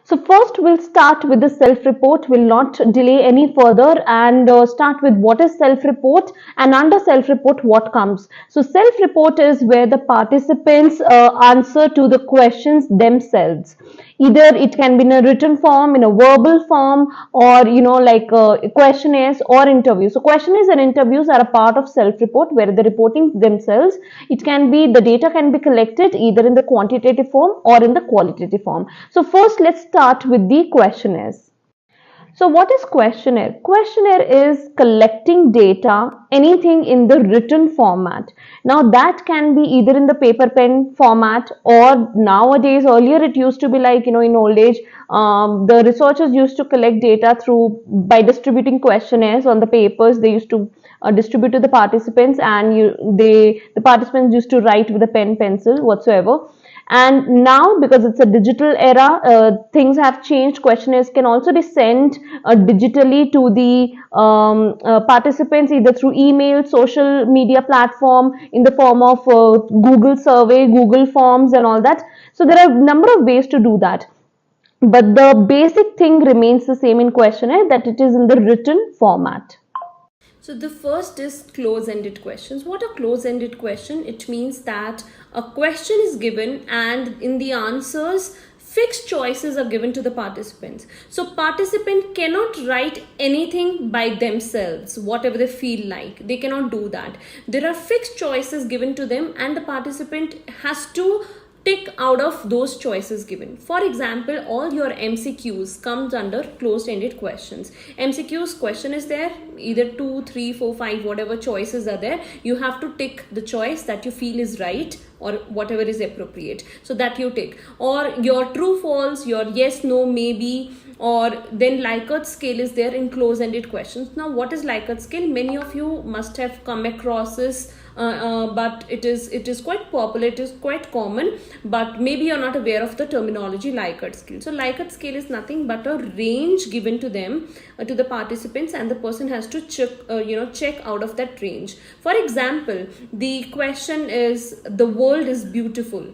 So first we'll start with the self-report. We'll not delay any further and start with what is self-report, and under self-report what comes. So self-report is where the participants answer to the questions themselves. Either it can be in a written form, in a verbal form, or like questionnaires or interviews. So questionnaires and interviews are a part of self-report where they're reporting themselves. It can be, the data can be collected either in the quantitative form or in the qualitative form. So first let's start with the questionnaires. So what is questionnaire? Questionnaire is collecting data, anything in the written format. Now that can be either in the paper pen format, or nowadays, earlier it used to be like, in old age, the researchers used to collect data through, by distributing questionnaires on the papers. They used to distribute to the participants, and the participants used to write with a pen, pencil, whatsoever. And now, because it's a digital era, things have changed. Questionnaires can also be sent digitally to the participants, either through email, social media platform, in the form of Google survey, Google forms, and all that. So there are a number of ways to do that, but the basic thing remains the same in questionnaire, that it is in the written format. So the first is close-ended questions. What are close-ended question? It means that a question is given and in the answers fixed choices are given to the participants. So participant cannot write anything by themselves, whatever they feel like. They cannot do that. There are fixed choices given to them and the participant has to tick out of those choices given. For example, all your MCQs comes under closed-ended questions. MCQs question is there, either 2, 3, 4, 5, whatever choices are there. You have to tick the choice that you feel is right or whatever is appropriate. So that you tick. Or your true, false, your yes, no, maybe, or then Likert scale is there in close-ended questions. Now, what is Likert scale? Many of you must have come across this, but it is quite popular, it is quite common, but maybe you're not aware of the terminology Likert scale. So Likert scale is nothing but a range given to them, to the participants, and the person has to check out of that range. For example, the question is, the world is beautiful,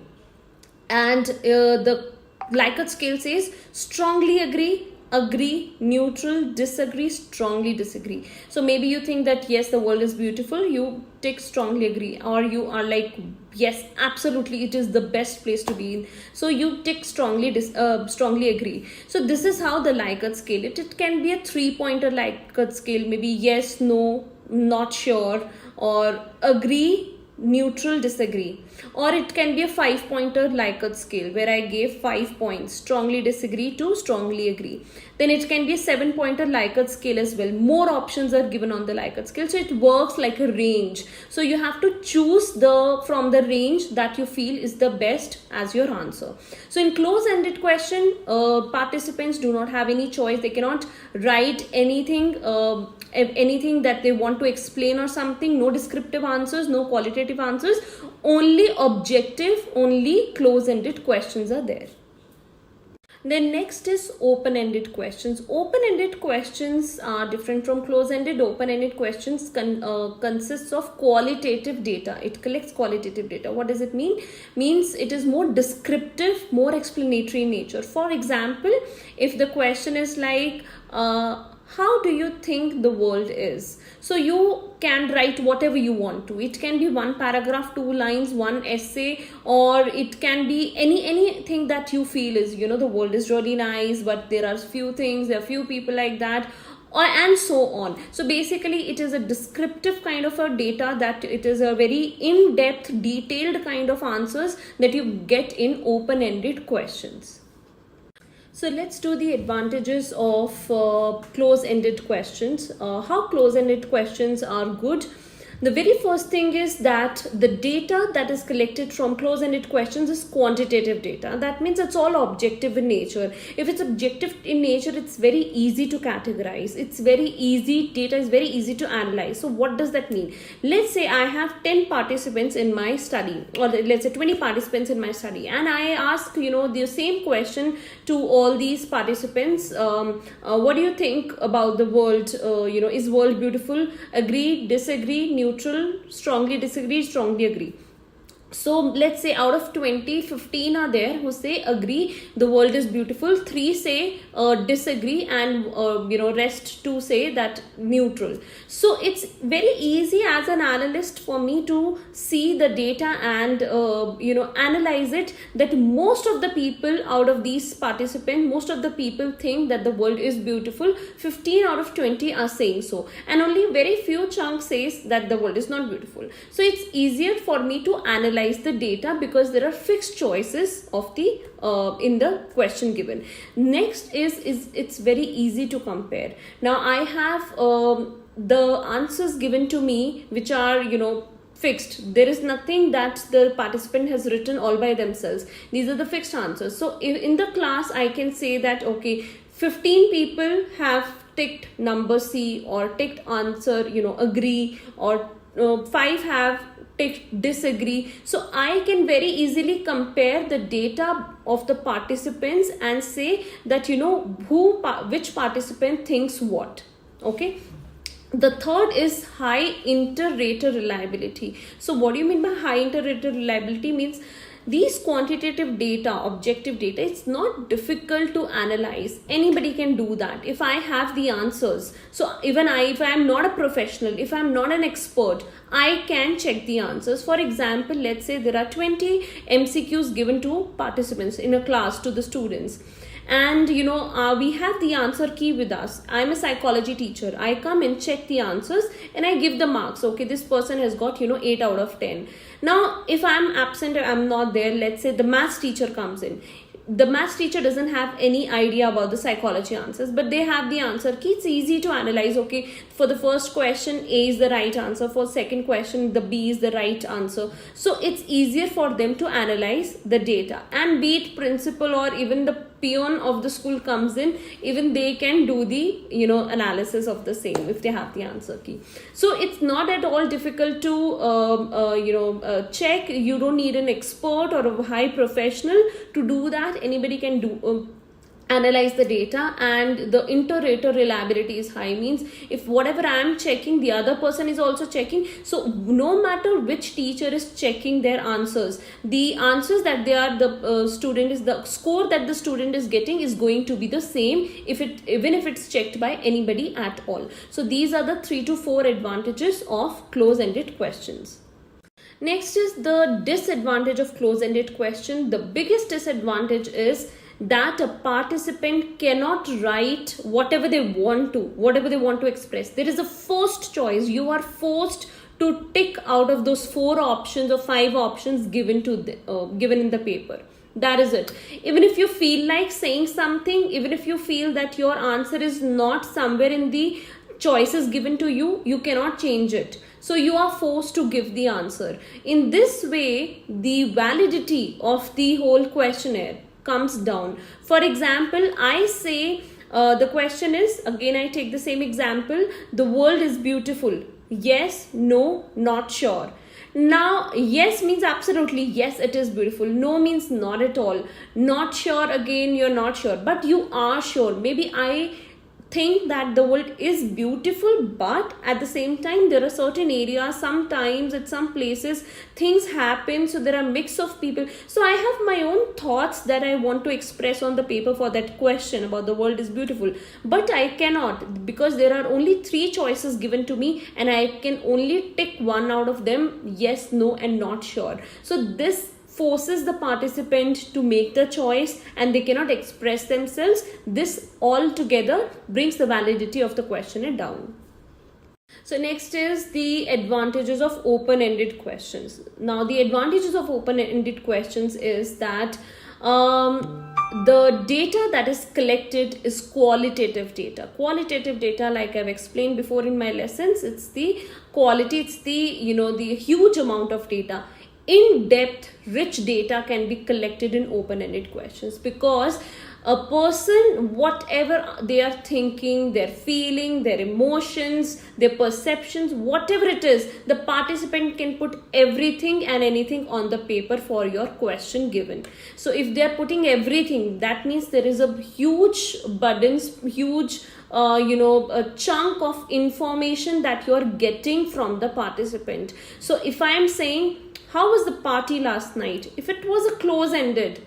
and the Likert scale says strongly agree, agree, neutral, disagree, strongly disagree. So maybe you think that yes, the world is beautiful, you take strongly agree, or you are like yes, absolutely it is the best place to be in, so you take strongly agree. So this is how the Likert scale, it can be a 3-pointer Likert scale, maybe yes, no, not sure, or agree, neutral, disagree. Or it can be a 5-pointer Likert scale where I gave 5 points, strongly disagree to strongly agree. Then it can be a 7-pointer Likert scale as well. More options are given on the Likert scale, so it works like a range. So you have to choose from the range that you feel is the best as your answer. So in close-ended question, participants do not have any choice. They cannot write anything that they want to explain or something. No descriptive answers, no qualitative answers, only objective, only close-ended questions are there. Then next is open-ended questions. Open-ended questions are different from close-ended. Open-ended questions consists of qualitative data. It collects qualitative data. What does it mean? Means it is more descriptive, more explanatory in nature. For example, if the question is like, how do you think the world is? So you can write whatever you want to. It can be 1 paragraph, 2 lines, 1 essay, or it can be anything that you feel is, the world is really nice, but there are few things, there are few people like that, and so on. So basically it is a descriptive kind of a data, that it is a very in-depth, detailed kind of answers that you get in open-ended questions. So let's do the advantages of close-ended questions. How close-ended questions are good. The very first thing is that the data that is collected from close-ended questions is quantitative data. That means it's all objective in nature. If it's objective in nature, it's very easy to categorize. It's very easy, data is very easy to analyze. So what does that mean? Let's say I have 10 participants in my study, or let's say 20 participants in my study, and I ask, the same question to all these participants. What do you think about the world? Is world beautiful? Agree, disagree, neutral, strongly disagree, strongly agree. So let's say out of 20, 15 are there who say agree the world is beautiful, 3 say disagree, and rest 2 say that neutral. So it's very easy as an analyst for me to see the data and analyze it, that most of the people out of these participants, most of the people think that the world is beautiful. 15 out of 20 are saying so, and only very few chunk says that the world is not beautiful. So it's easier for me to analyze the data because there are fixed choices of the in the question given. Next is it's very easy to compare. Now I have the answers given to me which are fixed. There is nothing that the participant has written all by themselves. These are the fixed answers. So in the class I can say that okay, 15 people have ticked number C or ticked answer agree, or 5 have ticked disagree. So I can very easily compare the data of the participants and say that which participant thinks what. Okay. The third is high inter-rater reliability. So what do you mean by high inter-rater reliability? Means these quantitative data, objective data, it's not difficult to analyze. Anybody can do that. If I have the answers, so even if I am not a professional, if I am not an expert, I can check the answers. For example, let's say there are 20 MCQs given to participants in a class, to the students. And we have the answer key with us. I'm a psychology teacher. I come and check the answers and I give the marks. Okay, this person has got 8 out of 10. Now if I'm absent or I'm not there, let's say the maths teacher comes in. The maths teacher doesn't have any idea about the psychology answers, but they have the answer key. It's easy to analyze. Okay, for the first question A is the right answer, for second question the B is the right answer. So it's easier for them to analyze the data, and be it principal or even the peon of the school comes in, even they can do the analysis of the same if they have the answer key. So it's not at all difficult to check. You don't need an expert or a high professional to do that. Anybody can do analyze the data, and the inter-rater reliability is high. Means if whatever I am checking, the other person is also checking. So no matter which teacher is checking their answers, the answers that they are the student is, the score that the student is getting is going to be the same even if it's checked by anybody at all. So these are the 3 to 4 advantages of close-ended questions. Next is the disadvantage of close-ended question. The biggest disadvantage is that a participant cannot write whatever they want to express. There is a forced choice. You are forced to tick out of those 4 options or 5 options given in the paper. That is it. Even if you feel like saying something, even if you feel that your answer is not somewhere in the choices given to you, you cannot change it. So you are forced to give the answer. In this way, the validity of the whole questionnaire comes down. For example, I say the question is, again I take the same example, the world is beautiful. Yes, no, not sure. Now yes means absolutely yes, it is beautiful. No means not at all. Not sure, again you're not sure, but you are sure. Maybe I think that the world is beautiful, but at the same time there are certain areas, sometimes at some places things happen, so there are mix of people. So I have my own thoughts that I want to express on the paper for that question about the world is beautiful, but I cannot, because there are only 3 choices given to me and I can only tick one out of them, yes, no and not sure. So this forces the participant to make the choice and they cannot express themselves. This altogether brings the validity of the questionnaire down. So next is the advantages of open-ended questions. Now the advantages of open-ended questions is that the data that is collected is qualitative data. Qualitative data, like I've explained before in my lessons, it's the quality, it's the the huge amount of data. In-depth, rich data can be collected in open-ended questions, because A person, whatever they are thinking, their feeling, their emotions, their perceptions, whatever it is, the participant can put everything and anything on the paper for your question given. So if they are putting everything, that means there is a huge burdens, huge a chunk of information that you are getting from the participant. So if I am saying, how was the party last night? If it was a close ended,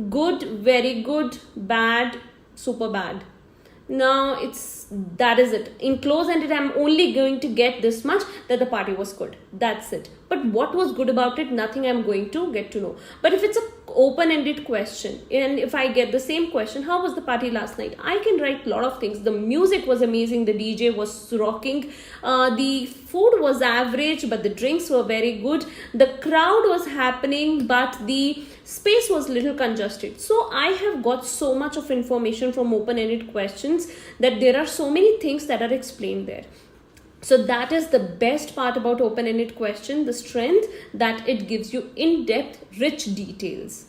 good, very good, bad, super bad. Now that is it. In close ended, I'm only going to get this much, that the party was good. That's it. But what was good about it? Nothing I'm going to get to know. But if it's a open-ended question, and if I get the same question, how was the party last night? I can write a lot of things. The music was amazing. The DJ was rocking. The food was average, but the drinks were very good. The crowd was happening, but the space was little congested. So I have got so much of information from open-ended questions that there are so many things that are explained there. So that is the best part about open-ended question, the strength that it gives you in-depth, rich details.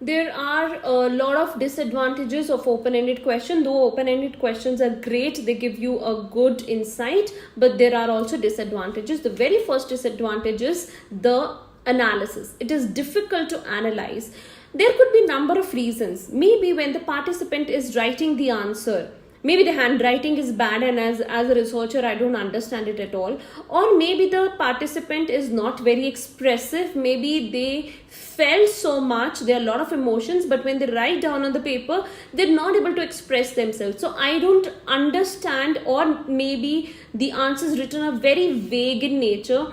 There are a lot of disadvantages of open-ended question. Though open-ended questions are great, they give you a good insight, but there are also disadvantages. The very first disadvantage is the analysis. It is difficult to analyze. There could be a number of reasons. Maybe when the participant is writing the answer, maybe the handwriting is bad, and as a researcher I don't understand it at all. Or maybe the participant is not very expressive. Maybe they felt so much, there are a lot of emotions, but when they write down on the paper, they're not able to express themselves. So I don't understand, or maybe the answer is written are very vague in nature,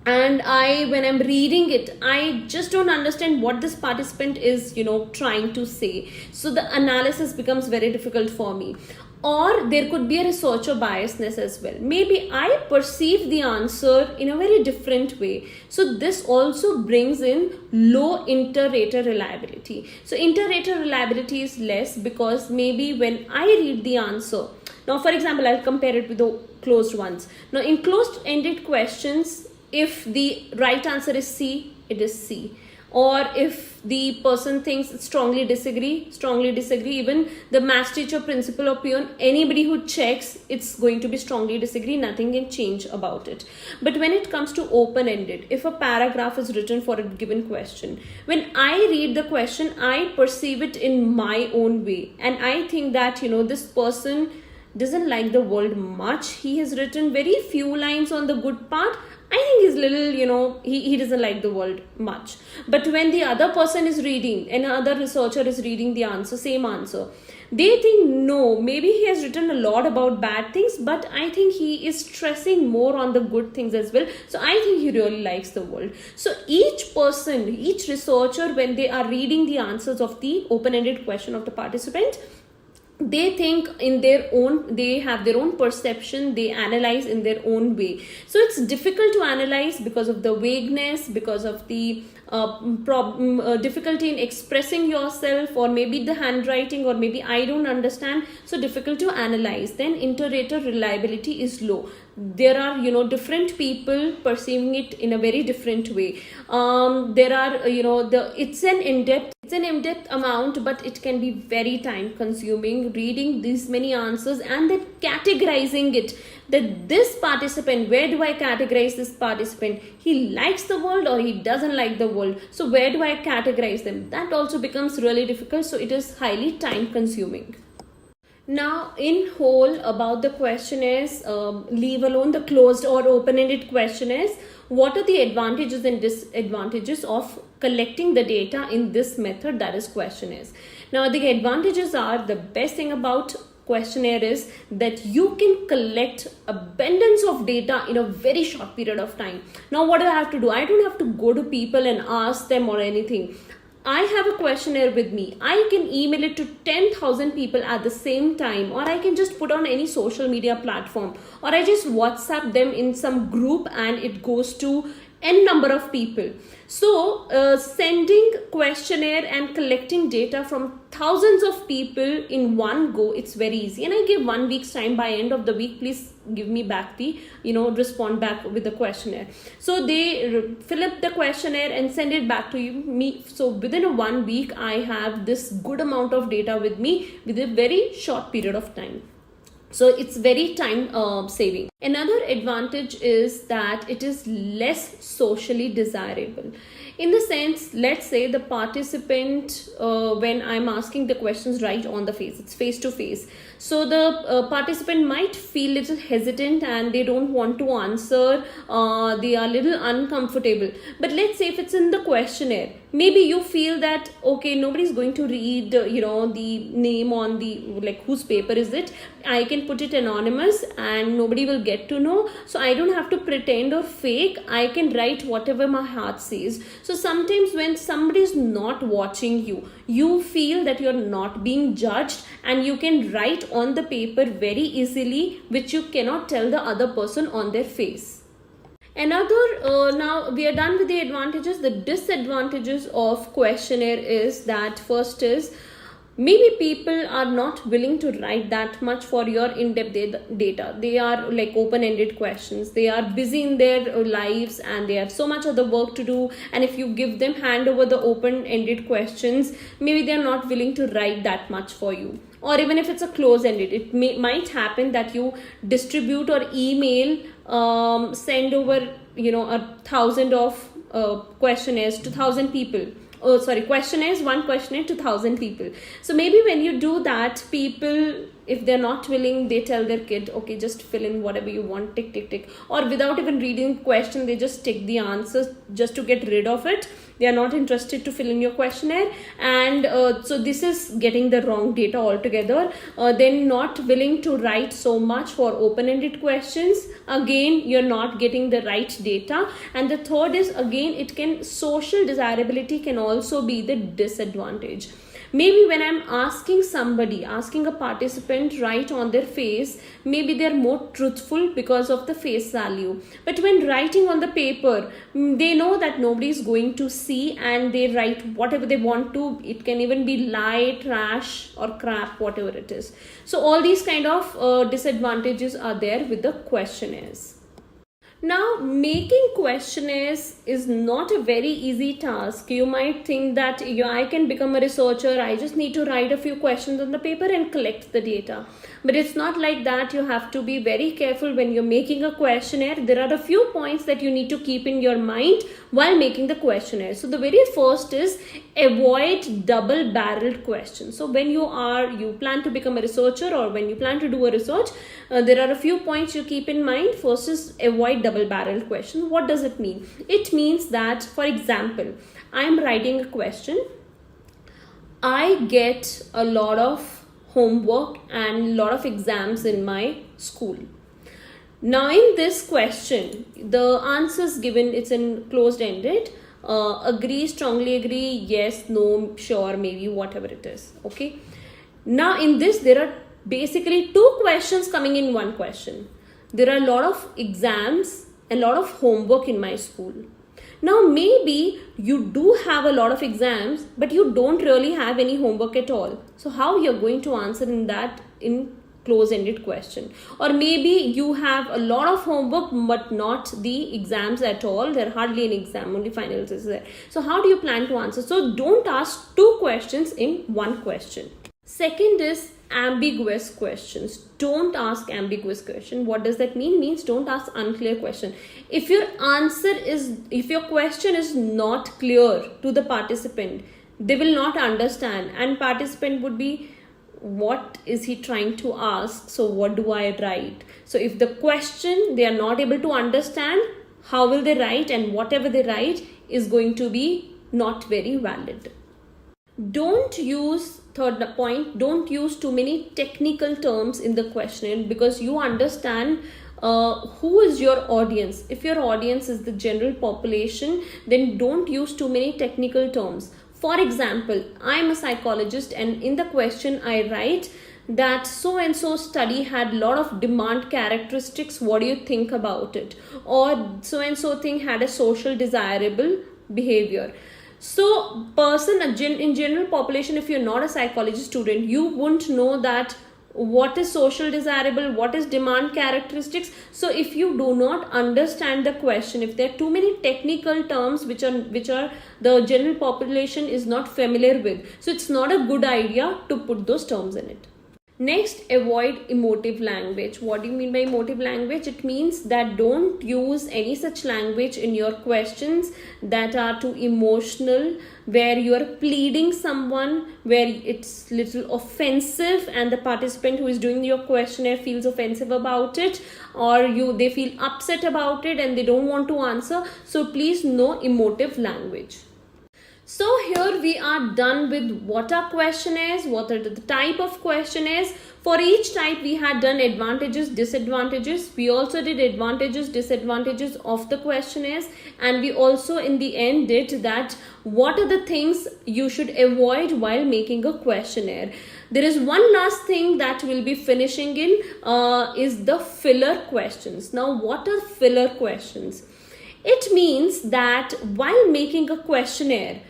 and when I'm reading it, I just don't understand what this participant is trying to say. So the analysis becomes very difficult for me. Or there could be a researcher biasness as well. Maybe I perceive the answer in a very different way. So this also brings in low inter-rater reliability. So inter-rater reliability is less because maybe when I read the answer, now for example I'll compare it with the closed ones. Now in closed-ended questions, if the right answer is C, it is C. Or if the person thinks strongly disagree, even the maths teacher, principal or peon, anybody who checks, it's going to be strongly disagree, nothing can change about it. But when it comes to open-ended, if a paragraph is written for a given question, when I read the question, I perceive it in my own way. And I think that, this person doesn't like the world much. He has written very few lines on the good part. I think he's little, he doesn't like the world much. But when the other person is reading, another researcher is reading the answer, same answer, they think, no, maybe he has written a lot about bad things, but I think he is stressing more on the good things as well. So I think he really likes the world. So each person, each researcher, when they are reading the answers of the open-ended question of the participant, they think in their own, they have their own perception, they analyze in their own way. So it's difficult to analyze because of the vagueness, because of the difficulty in expressing yourself, or maybe the handwriting, or maybe I don't understand, so difficult to analyze. Then inter-rater reliability is low. There are different people perceiving it in a very different way. There are it's an in-depth amount, but it can be very time consuming reading these many answers and then categorizing it, that this participant, where do I categorize this participant? He likes the world or he doesn't like the world. So where do I categorize them? That also becomes really difficult. So it is highly time consuming. Now, in whole, about the questionnaires, leave alone the closed or open-ended questionnaires, what are the advantages and disadvantages of collecting the data in this method, that is questionnaires? Now, the advantages are, the best thing about questionnaire is that you can collect abundance of data in a very short period of time. Now, what do I have to do? I don't have to go to people and ask them or anything. I have a questionnaire with me. I can email it to 10,000 people at the same time, or I can just put on any social media platform, or I just WhatsApp them in some group and it goes to n number of people. So sending questionnaire and collecting data from thousands of people in one go, it's very easy. And I give 1 week's time. By end of the week, please give me back the, respond back with the questionnaire. So they fill up the questionnaire and send it back to me. So within a 1 week, I have this good amount of data with me with a very short period of time. So it's very time saving. Another advantage is that it is less socially desirable. In the sense, let's say the participant, when I'm asking the questions right on the face, it's face to face. So the participant might feel little hesitant and they don't want to answer. They are a little uncomfortable. But let's say if it's in the questionnaire, maybe you feel that, okay, nobody's going to read, the name on the, like, whose paper is it. I can put it anonymous and nobody will get to know. So I don't have to pretend or fake. I can write whatever my heart says. So sometimes when somebody is not watching you, you feel that you're not being judged and you can write on the paper very easily, which you cannot tell the other person on their face. Another, now we are done with the advantages. The disadvantages of questionnaire is that first is, maybe people are not willing to write that much for your in-depth data. They are like open-ended questions. They are busy in their lives and they have so much other work to do. And if you give them hand over the open-ended questions, maybe they are not willing to write that much for you. Or even if it's a close-ended, it might happen that you distribute or email, send over, 1,000 of questionnaires to 1,000 people. Questionnaires, one questionnaire to 1,000 people. So maybe when you do that, people, if they're not willing, they tell their kid, okay, just fill in whatever you want, tick, tick, tick. Or without even reading the question, they just tick the answers just to get rid of it. They are not interested to fill in your questionnaire. And so this is getting the wrong data altogether. Then not willing to write so much for open-ended questions. Again, you're not getting the right data. And the third is, again, social desirability can also be the disadvantage. Maybe when I'm asking a participant right on their face, maybe they're more truthful because of the face value. But when writing on the paper, they know that nobody is going to see and they write whatever they want to. It can even be lie, trash or crap, whatever it is. So all these kind of disadvantages are there with the questionnaires. Now, making questionnaires is not a very easy task. You might think that I can become a researcher. I just need to write a few questions on the paper and collect the data. But it's not like that. You have to be very careful when you're making a questionnaire. There are a few points that you need to keep in your mind while making the questionnaire. So the very first is avoid double-barreled questions. So when you plan to become a researcher or when you plan to do a research, there are a few points you keep in mind. First is avoid double-barreled questions. What does it mean? It means that, for example, I'm writing a question. I get a lot of homework and a lot of exams in my school. Now in this question, the answers given, it's in closed-ended. Agree, strongly agree, yes, no, sure, maybe, whatever it is. Okay. Now in this, there are basically two questions coming in one question. There are a lot of exams and a lot of homework in my school. Now maybe you do have a lot of exams, but you don't really have any homework at all. So how you're going to answer in close-ended question? Or maybe you have a lot of homework but not the exams at all. There are hardly any exam, only finals is there. So how do you plan to answer? So don't ask two questions in one question. Second is ambiguous questions. Don't ask ambiguous question. What does that mean? Means don't ask unclear question. If your question is not clear to the participant, they will not understand, and participant would be, what is he trying to ask? So what do I write? So if the question they are not able to understand, how will they write? And whatever they write is going to be not very valid. Third point, don't use too many technical terms in the questionnaire, because you understand who is your audience. If your audience is the general population, then don't use too many technical terms. For example, I'm a psychologist, and in the question I write that so and so study had lot of demand characteristics. What do you think about it? Or so and so thing had a social desirable behavior. So person in general population, if you're not a psychology student, you won't know that what is social desirable, what is demand characteristics. So if you do not understand the question, if there are too many technical terms which are the general population is not familiar with, so it's not a good idea to put those terms in it. Next, avoid emotive language. What do you mean by emotive language? It means that don't use any such language in your questions that are too emotional, where you are pleading someone, where it's little offensive and the participant who is doing your questionnaire feels offensive about it, or they feel upset about it and they don't want to answer. So please, no emotive language. So here we are done with what are questionnaires, what are the type of questionnaires. For each type we had done advantages, disadvantages. We also did advantages, disadvantages of the questionnaires, and we also in the end did that what are the things you should avoid while making a questionnaire. There is one last thing that we'll be finishing in is the filler questions. Now what are filler questions? It means that while making a questionnaire,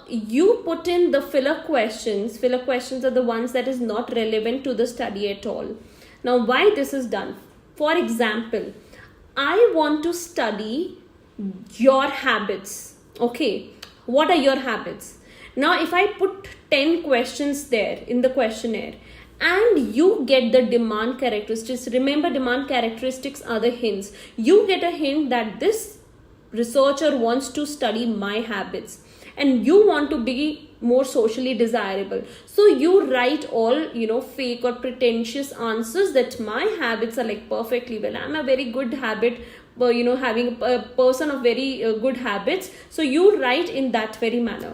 you put in the filler questions. Filler questions are the ones that is not relevant to the study at all. Now why this is done? For example, I want to study your habits. Okay, what are your habits? Now if I put 10 questions there in the questionnaire and you get the demand characteristics, remember demand characteristics are the hints. You get a hint that this researcher wants to study my habits and you want to be more socially desirable. So you write all, fake or pretentious answers that my habits are like perfectly well. I'm a very good habit, having a person of very good habits. So you write in that very manner.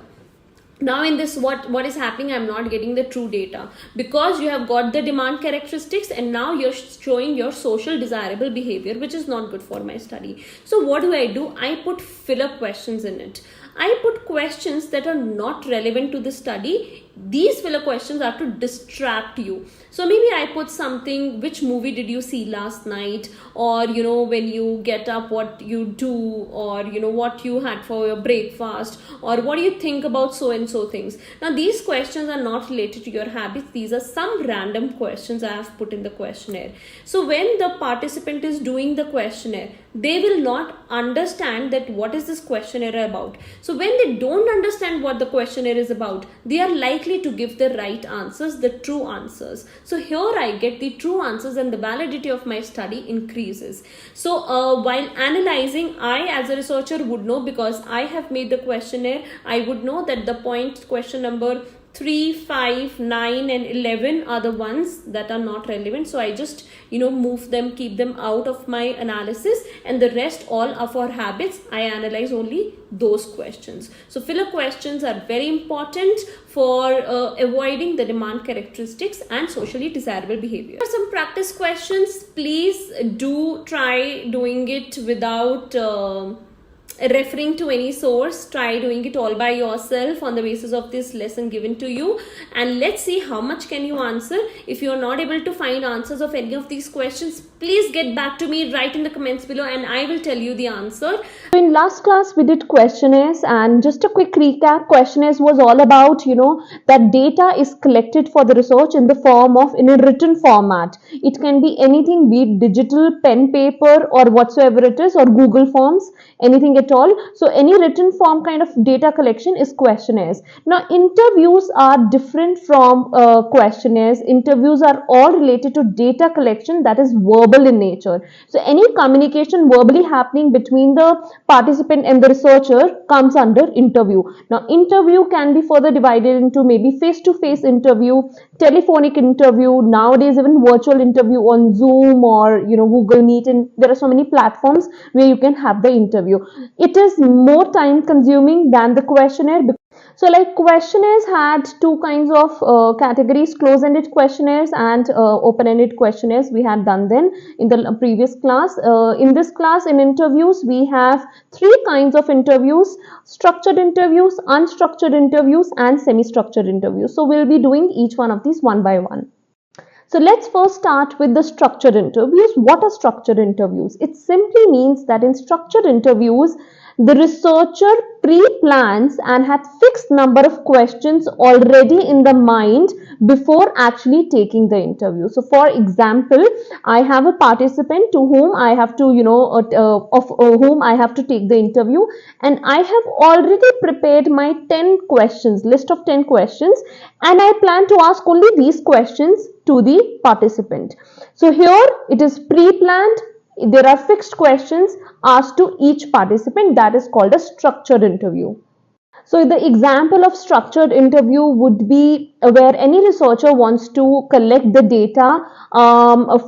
Now in this, what is happening? I'm not getting the true data because you have got the demand characteristics and now you're showing your social desirable behavior, which is not good for my study. So what do? I put filler questions in it. I put questions that are not relevant to the study. These filler questions are to distract you. So maybe I put something, which movie did you see last night, or when you get up what you do, or what you had for your breakfast, or what do you think about so and so things. Now these questions are not related to your habits. These are some random questions I have put in the questionnaire. So when the participant is doing the questionnaire, they will not understand that what is this questionnaire about. So when they don't understand what the questionnaire is about, they are likely to give the right answers, the true answers. So here I get the true answers and the validity of my study increases. So while analyzing, I as a researcher would know, because I have made the questionnaire, I would know that the question number 3, 5, 9 and 11 are the ones that are not relevant. So I just move them, keep them out of my analysis, and the rest all are for habits. I analyze only those questions. So filler questions are very important for avoiding the demand characteristics and socially desirable behavior. For some practice questions, please do try doing it without referring to any source. Try doing it all by yourself on the basis of this lesson given to you, and let's see how much can you answer. If you are not able to find answers of any of these questions, please get back to me, write in the comments below, and I will tell you the answer. In last class we did questionnaires, and just a quick recap, questionnaires was all about that data is collected for the research in the form of in a written format. It can be anything, be it digital, pen, paper, or whatsoever it is, or Google Forms, anything at all. So any written form kind of data collection is questionnaires. Now interviews are different from questionnaires. Interviews are all related to data collection that is verbal in nature. So any communication verbally happening between the participant and the researcher comes under interview. Now interview can be further divided into maybe face-to-face interview, telephonic interview, nowadays even virtual interview on Zoom or Google Meet, and there are so many platforms where you can have the interview. It is more time consuming than the questionnaire. So like questionnaires had two kinds of categories, close-ended questionnaires and open-ended questionnaires. We had done then in the previous class. In this class, in interviews, we have three kinds of interviews: structured interviews, unstructured interviews, and semi-structured interviews. So we'll be doing each one of these one by one. So let's first start with the structured interviews. What are structured interviews? It simply means that in structured interviews, the researcher pre-plans and has fixed number of questions already in the mind before actually taking the interview. So for example, I have a participant to whom I have to, whom I have to take the interview, and I have already prepared my 10 questions, list of 10 questions, and I plan to ask only these questions to the participant. So here it is pre-planned. There are fixed questions asked to each participant. That is called a structured interview. So the example of structured interview would be where any researcher wants to collect the data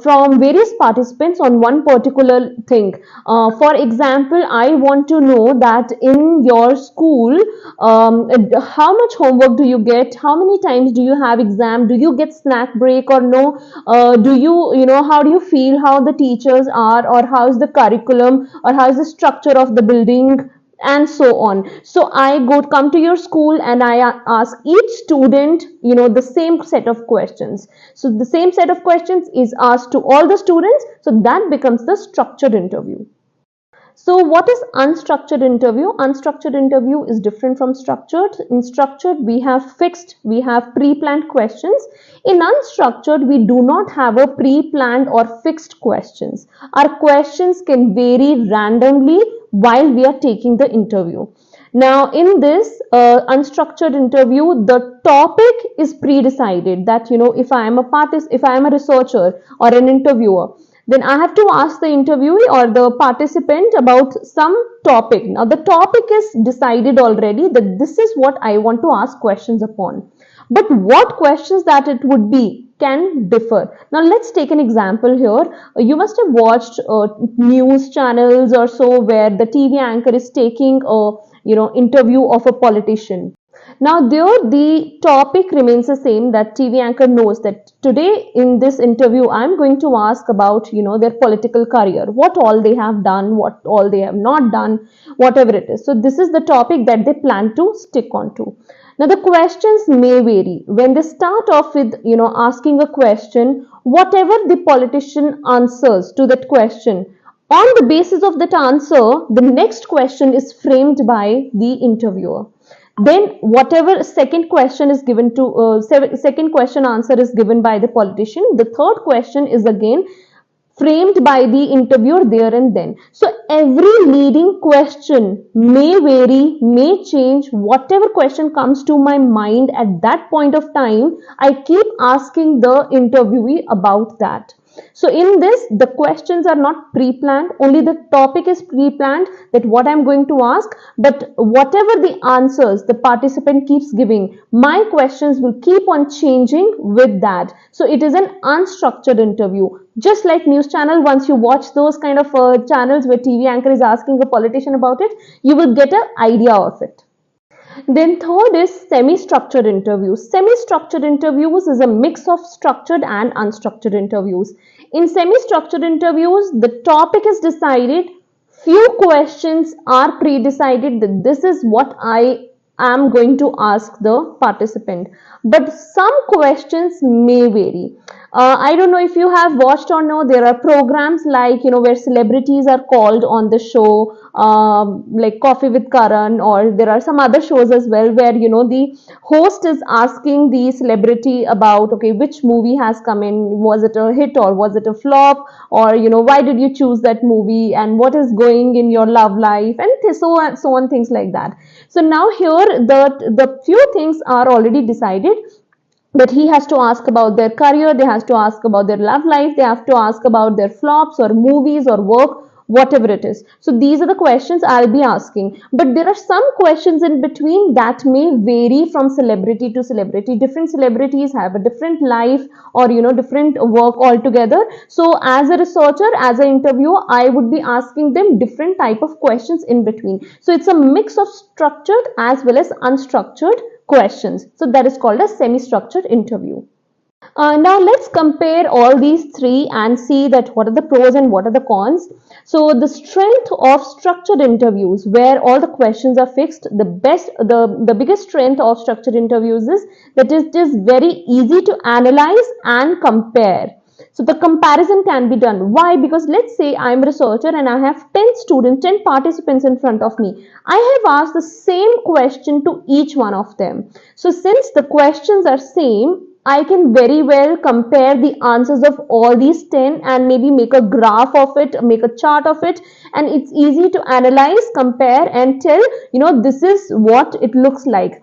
from various participants on one particular thing. For example, I want to know that in your school, how much homework do you get? How many times do you have exam? Do you get snack break or no? How do you feel how the teachers are, or how is the curriculum, or how is the structure of the building, and so on. So I come to your school and I ask each student, the same set of questions. So the same set of questions is asked to all the students. So that becomes the structured interview. So what is unstructured interview? Unstructured interview is different from structured. In structured, we have pre-planned questions. In unstructured, we do not have a pre-planned or fixed questions. Our questions can vary randomly while we are taking the interview. Now, in this unstructured interview, the topic is pre-decided. That if I am a researcher or an interviewer, then I have to ask the interviewee or the participant about some topic. Now, the topic is decided already, that this is what I want to ask questions upon. But what questions that it would be can differ. Now, let's take an example here. You must have watched news channels or so where the TV anchor is taking a interview of a politician. Now there the topic remains the same, that TV anchor knows that today in this interview I'm going to ask about their political career, what all they have done, what all they have not done, whatever it is. So this is the topic that they plan to stick on to. Now the questions may vary. When they start off with asking a question, whatever the politician answers to that question, on the basis of that answer, the next question is framed by the interviewer. Then whatever second question is given to second question answer is given by the politician, the third question is again framed by the interviewer there and then. So every leading question may vary, may change. Whatever question comes to my mind at that point of time, I keep asking the interviewee about that. So in this, the questions are not pre-planned, only the topic is pre-planned, that what I'm going to ask, but whatever the answers the participant keeps giving, my questions will keep on changing with that. So it is an unstructured interview. Just like news channel, once you watch those kind of channels where TV anchor is asking a politician about it, you will get an idea of it. Then third is semi-structured interviews. Semi-structured interviews is a mix of structured and unstructured interviews. In semi-structured interviews, the topic is decided, few questions are pre-decided that this is what I am going to ask the participant, but some questions may vary. I don't know if you have watched or no, there are programs like where celebrities are called on the show, like Coffee with Karan, or there are some other shows as well where the host is asking the celebrity about, okay, which movie has come in, was it a hit or was it a flop, or why did you choose that movie, and what is going in your love life, and so on, things like that. So now here the few things are already decided, but he has to ask about their career, they has to ask about their love life, they have to ask about their flops or movies or work, whatever it is. So these are the questions I'll be asking. But there are some questions in between that may vary from celebrity to celebrity. Different celebrities have a different life, or different work altogether. So as a researcher, as an interviewer, I would be asking them different type of questions in between. So it's a mix of structured as well as unstructured questions. So that is called a semi-structured interview. Now let's compare all these three and see that what are the pros and what are the cons. So the strength of structured interviews, where all the questions are fixed, the biggest strength of structured interviews is that it is very easy to analyze and compare. So the comparison can be done. Why? Because let's say I'm a researcher and I have 10 students, 10 participants in front of me. I have asked the same question to each one of them. So since the questions are same, I can very well compare the answers of all these 10 and maybe make a graph of it, make a chart of it, and it's easy to analyze, compare, and tell, this is what it looks like.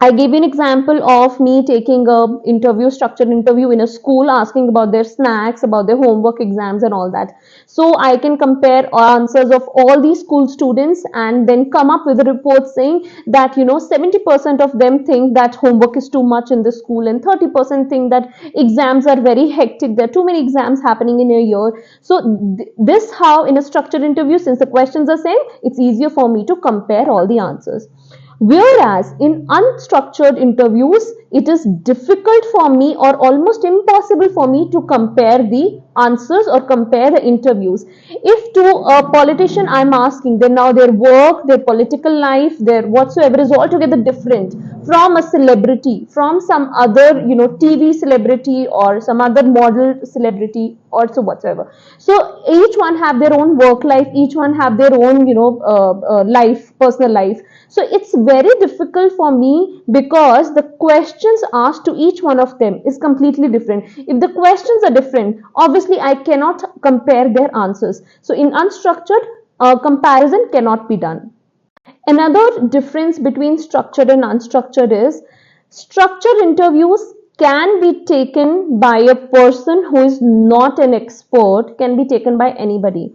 I gave you an example of me taking a structured interview in a school, asking about their snacks, about their homework, exams, and all that. So I can compare answers of all these school students and then come up with a report saying that 70% of them think that homework is too much in the school, and 30% think that exams are very hectic. There are too many exams happening in a year. So this how in a structured interview, since the questions are same, it's easier for me to compare all the answers. Whereas in unstructured interviews, it is difficult for me or almost impossible for me to compare the answers or compare the interviews. If to a politician I'm asking, then now their work, their political life, their whatsoever is altogether different from a celebrity, from some other TV celebrity or some other model celebrity or so whatsoever. So each one have their own work life, each one have their own life, personal life. So it's very difficult for me because the questions asked to each one of them is completely different. If the questions are different, obviously I cannot compare their answers. So in unstructured, comparison cannot be done. Another difference between structured and unstructured is structured interviews can be taken by a person who is not an expert, can be taken by anybody.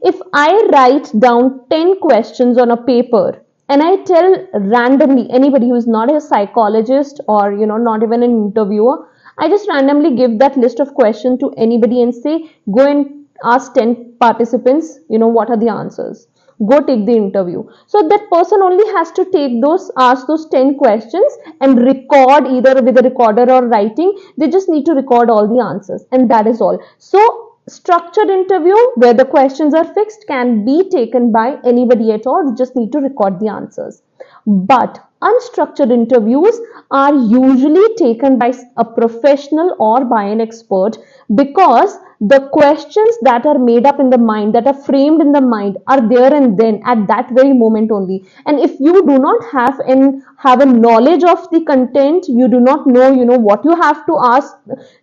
If I write down 10 questions on a paper and I tell randomly anybody who is not a psychologist or not even an interviewer, I just randomly give that list of questions to anybody and say, go and ask 10 participants, what are the answers? Go take the interview. So that person only has to ask those 10 questions and record either with a recorder or writing. They just need to record all the answers, and that is all. So structured interview where the questions are fixed can be taken by anybody at all. You just need to record the answers. But unstructured interviews are usually taken by a professional or by an expert, because the questions that are made up in the mind, that are framed in the mind, are there and then at that very moment only. And if you do not have a knowledge of the content, you do not know what you have to ask,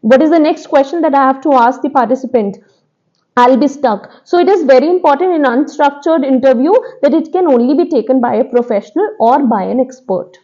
what is the next question that I have to ask the participant, I'll be stuck. So it is very important in unstructured interview that it can only be taken by a professional or by an expert.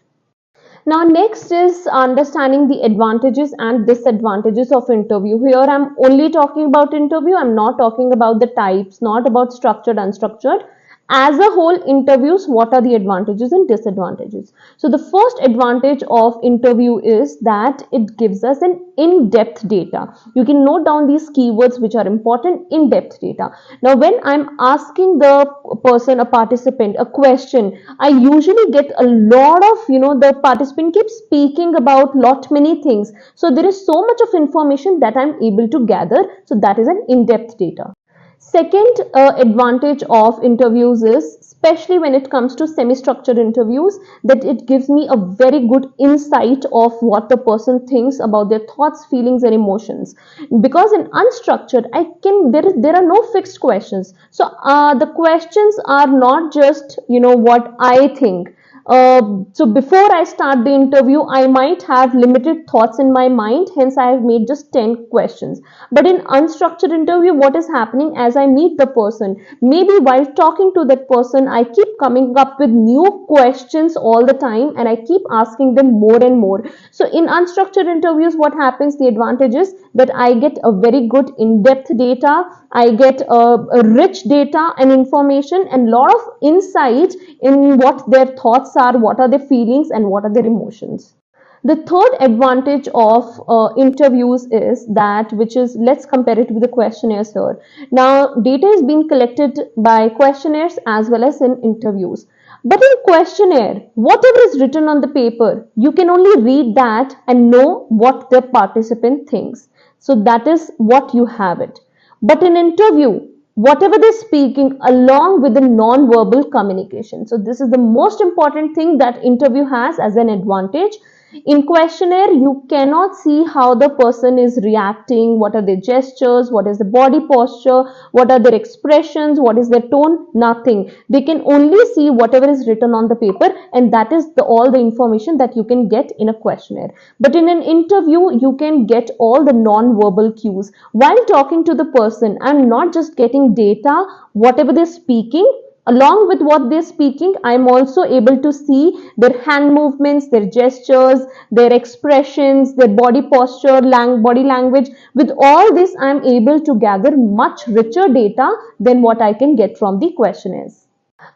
Now next is understanding the advantages and disadvantages of interview. Here I'm only talking about interview. I'm not talking about the types, not about structured, unstructured. As a whole, interviews, what are the advantages and disadvantages? So the first advantage of interview is that it gives us an in-depth data. You can note down these keywords which are important, in-depth data. Now when I'm asking the person, a participant, a question, I usually get a lot of, the participant keeps speaking about many things. So there is so much of information that I'm able to gather. So that is an in-depth data. Second advantage of interviews is, especially when it comes to semi-structured interviews, that it gives me a very good insight of what the person thinks about their thoughts, feelings, and emotions. Because in unstructured, there are no fixed questions. So the questions are not just what I think. So before I start the interview, I might have limited thoughts in my mind, hence I have made just 10 questions. But in unstructured interview, what is happening as I meet the person, maybe while talking to that person, I keep coming up with new questions all the time and I keep asking them more and more. So in unstructured interviews, what happens, the advantage is that I get a very good in-depth data, I get a rich data and information and lot of insight in what their thoughts are, what are their feelings and what are their emotions. The third advantage of interviews is that, which is, let's compare it with the questionnaires here. Now, data is being collected by questionnaires as well as in interviews. But in questionnaire, whatever is written on the paper, you can only read that and know what the participant thinks. So that is what you have it. But in interview, whatever they're speaking along with the non-verbal communication. So this is the most important thing that interview has as an advantage. In questionnaire, you cannot see how the person is reacting, what are their gestures, what is the body posture, what are their expressions, what is their tone, nothing. They can only see whatever is written on the paper, and that is all the information that you can get in a questionnaire. But in an interview, you can get all the non-verbal cues. While talking to the person, I'm not just getting data, whatever they're speaking, along with what they're speaking, I'm also able to see their hand movements, their gestures, their expressions, their body posture, body language. With all this, I'm able to gather much richer data than what I can get from the questionnaires.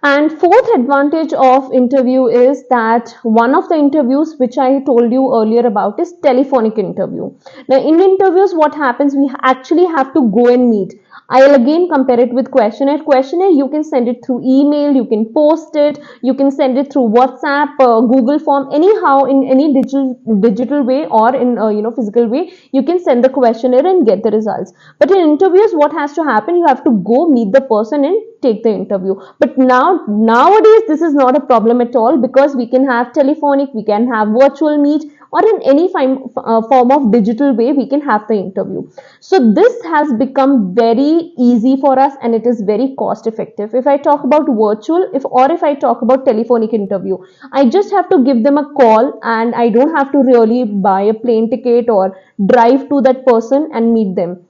And fourth advantage of interview is that one of the interviews which I told you earlier about is telephonic interview. Now in interviews, what happens, we actually have to go and meet. I'll again compare it with questionnaire. Questionnaire, you can send it through email, you can post it, you can send it through WhatsApp, Google form, anyhow in any digital way or in physical way, you can send the questionnaire and get the results. But in interviews, what has to happen? You have to go meet the person and take the interview. But nowadays this is not a problem at all, because we can have telephonic, we can have virtual meet, or in any form of digital way we can have the interview. So this has become very easy for us and it is very cost effective. If I talk about virtual, if I talk about telephonic interview, I just have to give them a call and I don't have to really buy a plane ticket or drive to that person and meet them.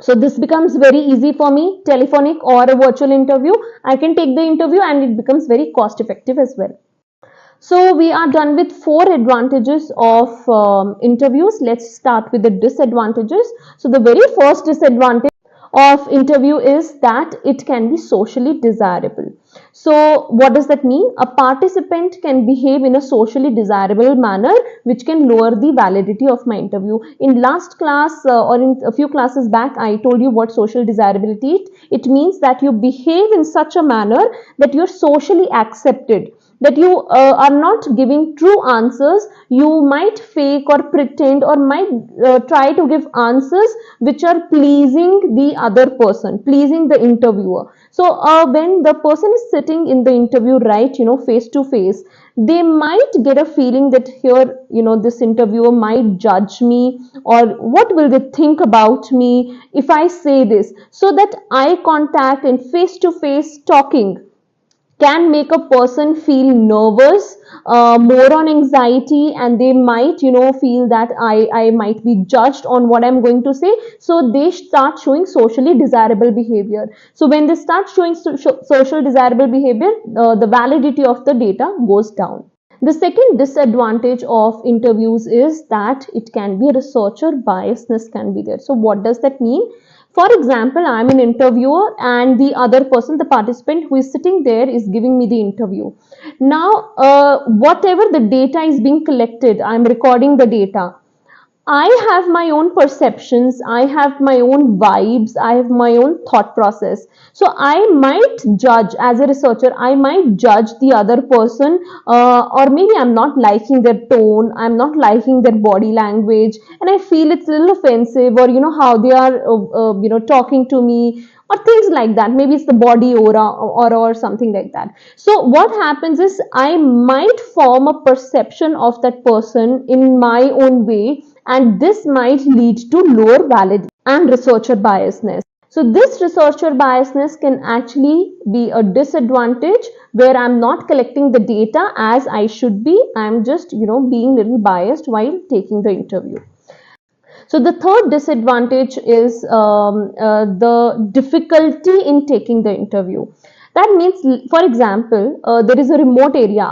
So this becomes very easy for me. Telephonic or a virtual interview, I can take the interview and it becomes very cost effective as well. So we are done with 4 advantages of interviews. Let's start with the disadvantages. So the very first disadvantage of interview is that it can be socially desirable. So what does that mean? A participant can behave in a socially desirable manner which can lower the validity of my interview. In last class or in a few classes back, I told you what social desirability is. It means that you behave in such a manner that you're socially accepted, that you are not giving true answers. You might fake or pretend or might try to give answers which are pleasing the other person, pleasing the interviewer. So when the person is sitting in the interview, right, face to face, they might get a feeling that here, this interviewer might judge me, or what will they think about me if I say this. So that eye contact and face to face talking can make a person feel nervous, more on anxiety, and they might feel that I might be judged on what I'm going to say. So they start showing socially desirable behavior. So when they start showing social desirable behavior, the validity of the data goes down. The second disadvantage of interviews is that it can be researcher biasness can be there. So what does that mean? For example, I'm an interviewer and the other person, the participant who is sitting there, is giving me the interview. Now, whatever the data is being collected, I'm recording the data. I have my own perceptions, I have my own vibes, I have my own thought process. So I might judge, as a researcher, I might judge the other person, or maybe I'm not liking their tone, I'm not liking their body language, and I feel it's a little offensive, or how they are, talking to me, or things like that. Maybe it's the body aura or something like that. So what happens is I might form a perception of that person in my own way, and this might lead to lower validity and researcher biasness. So this researcher biasness can actually be a disadvantage, where I'm not collecting the data as I should be. I'm just being a little biased while taking the interview. So the third disadvantage is the difficulty in taking the interview. That means, for example, there is a remote area.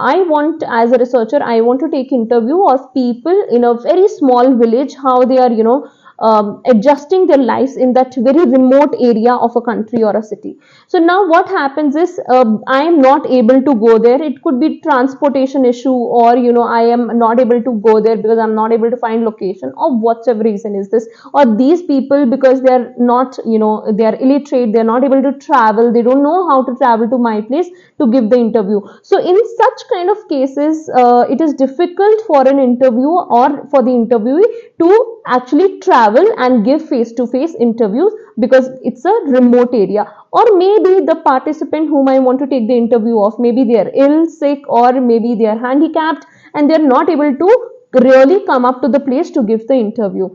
As a researcher, I want to take interview of people in a very small village, how they are, adjusting their lives in that very remote area of a country or a city. So now what happens is, I am not able to go there. It could be transportation issue, or I am not able to go there because I'm not able to find location, or whatever reason is this. Or these people, because they are not, they are illiterate, they are not able to travel, they don't know how to travel to my place to give the interview. So in such kind of cases, it is difficult for an interviewer or for the interviewee to actually travel and give face to face interviews, because it's a remote area. Or maybe the participant whom I want to take the interview of, maybe they are ill, sick, or maybe they are handicapped, and they are not able to really come up to the place to give the interview.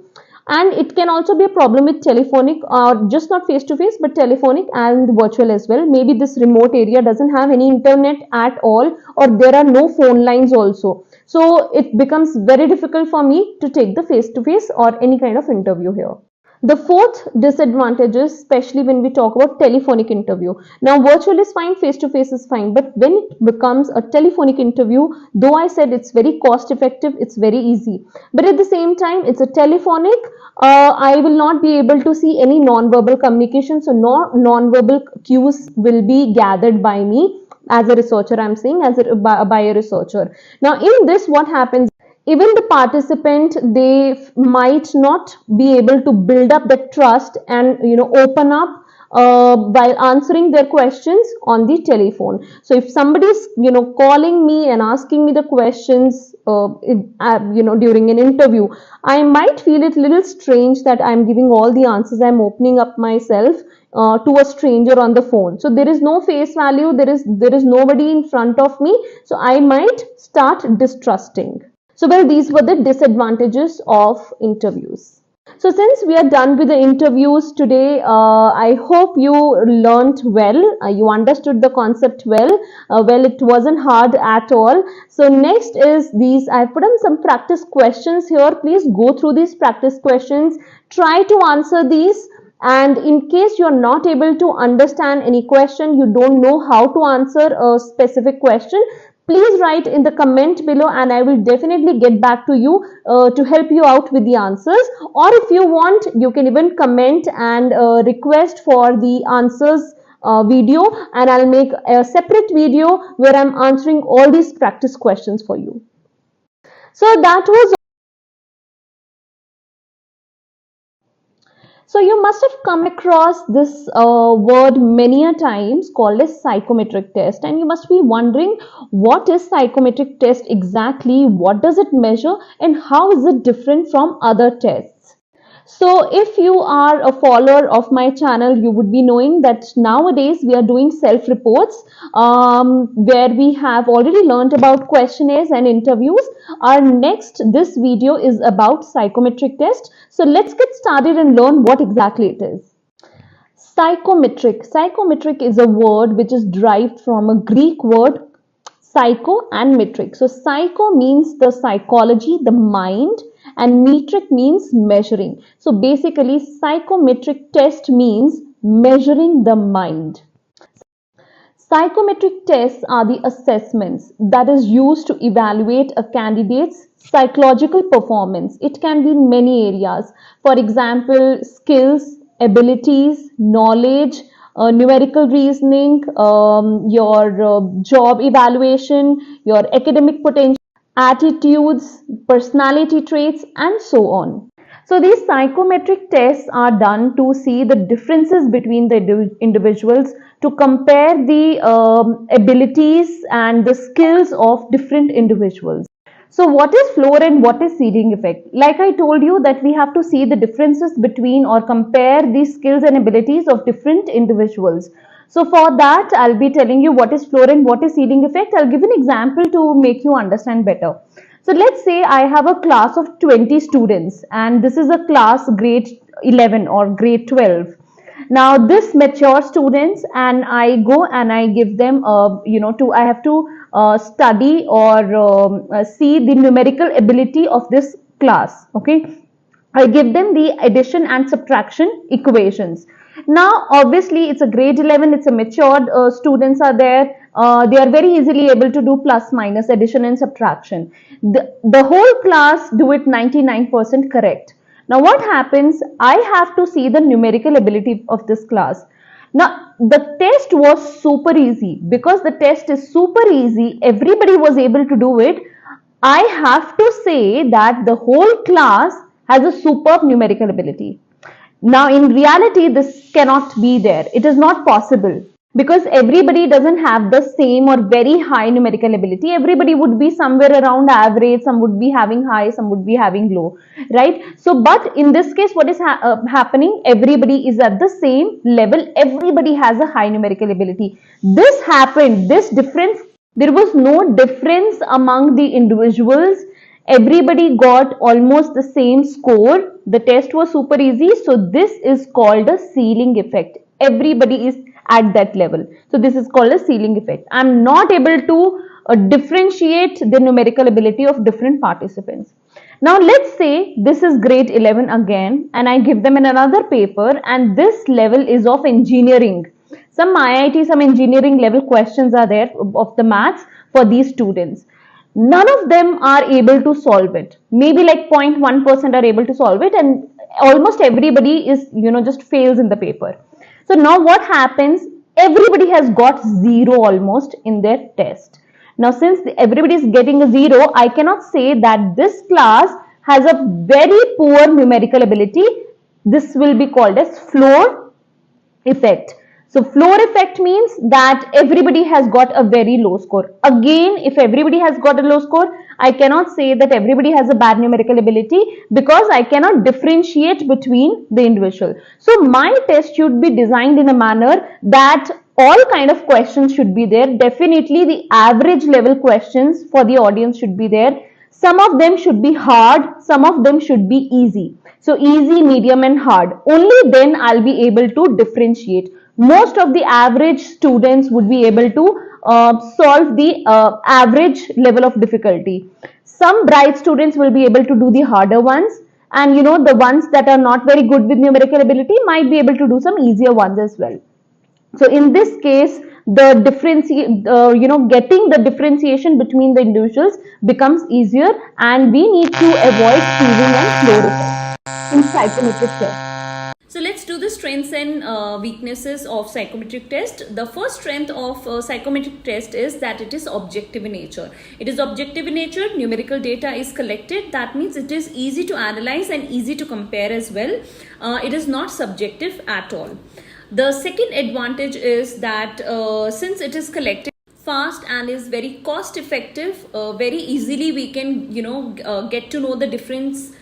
And it can also be a problem with telephonic, or just not face to face, but telephonic and virtual as well. Maybe this remote area doesn't have any internet at all, or there are no phone lines also. So it becomes very difficult for me to take the face to face or any kind of interview here. The fourth disadvantage is, especially when we talk about telephonic interview. Now, virtual is fine, face to face is fine, but when it becomes a telephonic interview, though I said it's very cost effective, it's very easy, but at the same time, it's a telephonic. I will not be able to see any non-verbal communication, so no non-verbal cues will be gathered by me as a researcher. I'm saying as by a researcher. Now, in this, what happens? Even the participant, they might not be able to build up the trust and open up while answering their questions on the telephone. So if somebody is calling me and asking me the questions during an interview, I might feel it a little strange that I'm giving all the answers, I'm opening up myself to a stranger on the phone. So there is no face value, there is nobody in front of me, so I might start distrusting. So, well, these were the disadvantages of interviews. So, since we are done with the interviews today, I hope you learnt well, you understood the concept well. Well, it wasn't hard at all. So, next is these, I've put in some practice questions here. Please go through these practice questions, try to answer these. And in case you're not able to understand any question, you don't know how to answer a specific question, please write in the comment below, and I will definitely get back to you to help you out with the answers. Or if you want, you can even comment and request for the answers video, and I'll make a separate video where I'm answering all these practice questions for you. So that was. So you must have come across this word many a times called a psychometric test, and you must be wondering, what is psychometric test exactly, what does it measure, and how is it different from other tests? So if you are a follower of my channel, you would be knowing that nowadays we are doing self-reports where we have already learned about questionnaires and interviews. This video is about psychometric test. So let's get started and learn what exactly it is. Psychometric. Psychometric is a word which is derived from a Greek word psycho and metric. So psycho means the psychology, the mind, and metric means measuring. So basically, psychometric test means measuring the mind. Psychometric tests are the assessments that is used to evaluate a candidate's psychological performance. It can be in many areas. For example, skills, abilities, knowledge, numerical reasoning, your job evaluation, your academic potential, attitudes, personality traits, and so on. So these psychometric tests are done to see the differences between the individuals, to compare the abilities and the skills of different individuals. So what is floor and what is seeding effect? Like I told you that we have to see the differences between or compare the skills and abilities of different individuals. So for that, I'll be telling you what is floor and what is seeding effect. I'll give an example to make you understand better. So let's say I have a class of 20 students, and this is a class grade 11 or grade 12. Now this mature students, and I go and I give them I have to study or see the numerical ability of this class. Okay, I give them the addition and subtraction equations. Now obviously it's a grade 11, it's a matured students are there. They are very easily able to do plus minus, addition and subtraction. The whole class do it 99% correct. Now what happens? I have to see the numerical ability of this class. Now the test was super easy. Because the test is super easy, everybody was able to do it. I have to say that the whole class has a superb numerical ability. Now, in reality, this cannot be there. It is not possible because everybody doesn't have the same or very high numerical ability. Everybody would be somewhere around average. Some would be having high, some would be having low, right? So, but in this case, what is happening? Everybody is at the same level. Everybody has a high numerical ability. This happened. This difference. There was no difference among the individuals. Everybody got almost the same score. The test was super easy. So this is called a ceiling effect. Everybody is at that level. So this is called a ceiling effect. I'm not able to differentiate the numerical ability of different participants. Now let's say this is grade 11 again, and I give them in another paper, and this level is of engineering. Some IIT, some engineering level questions are there of the maths for these students. None of them are able to solve it. Maybe like 0.1% are able to solve it, and almost everybody is, just fails in the paper. So now what happens? Everybody has got zero almost in their test. Now, since everybody is getting a zero, I cannot say that this class has a very poor numerical ability. This will be called as floor effect. So floor effect means that everybody has got a very low score. Again, if everybody has got a low score, I cannot say that everybody has a bad numerical ability because I cannot differentiate between the individual. So my test should be designed in a manner that all kind of questions should be there. Definitely the average level questions for the audience should be there. Some of them should be hard, some of them should be easy. So easy, medium and hard. Only then I'll be able to differentiate. Most of the average students would be able to solve the average level of difficulty. Some bright students will be able to do the harder ones, and the ones that are not very good with numerical ability might be able to do some easier ones as well. So in this case, the getting the differentiation between the individuals becomes easier, and we need to avoid ceiling and floor effect in psychometric test. So let's do the strengths and weaknesses of psychometric test. The first strength of psychometric test is that it is objective in nature. It is objective in nature. Numerical data is collected. That means it is easy to analyze and easy to compare as well. It is not subjective at all. The second advantage is that since it is collected fast and is very cost effective, very easily we can get to know the differences,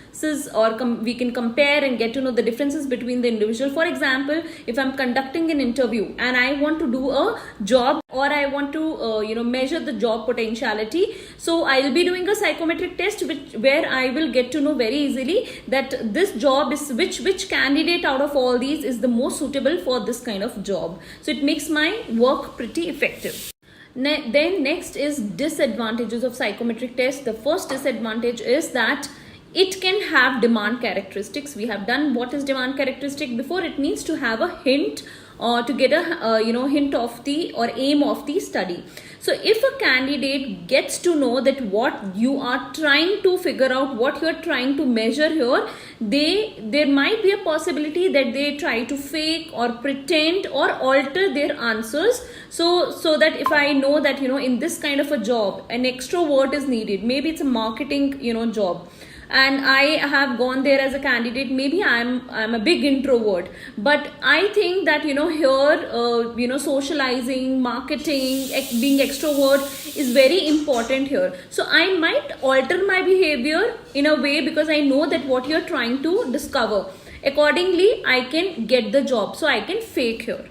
or we can compare and get to know the differences between the individual. For example, if I'm conducting an interview and I want to do a job, or I want to measure the job potentiality, so I'll be doing a psychometric test where I will get to know very easily that this job is which candidate out of all these is the most suitable for this kind of job. So it makes my work pretty effective. Then next is disadvantages of psychometric test. The first disadvantage is that it can have demand characteristics. We have done what is demand characteristic before. It means to have a hint or to get a hint of the or aim of the study. So if a candidate gets to know that what you are trying to figure out, what you are trying to measure here, there might be a possibility that they try to fake or pretend or alter their answers. So that if I know that in this kind of a job an extrovert is needed, maybe it's a marketing job, and I have gone there as a candidate, maybe I'm a big introvert, but I think that here socializing, marketing, being extrovert is very important here. So I might alter my behavior in a way because I know that what you're trying to discover. Accordingly, I can get the job, so I can fake here.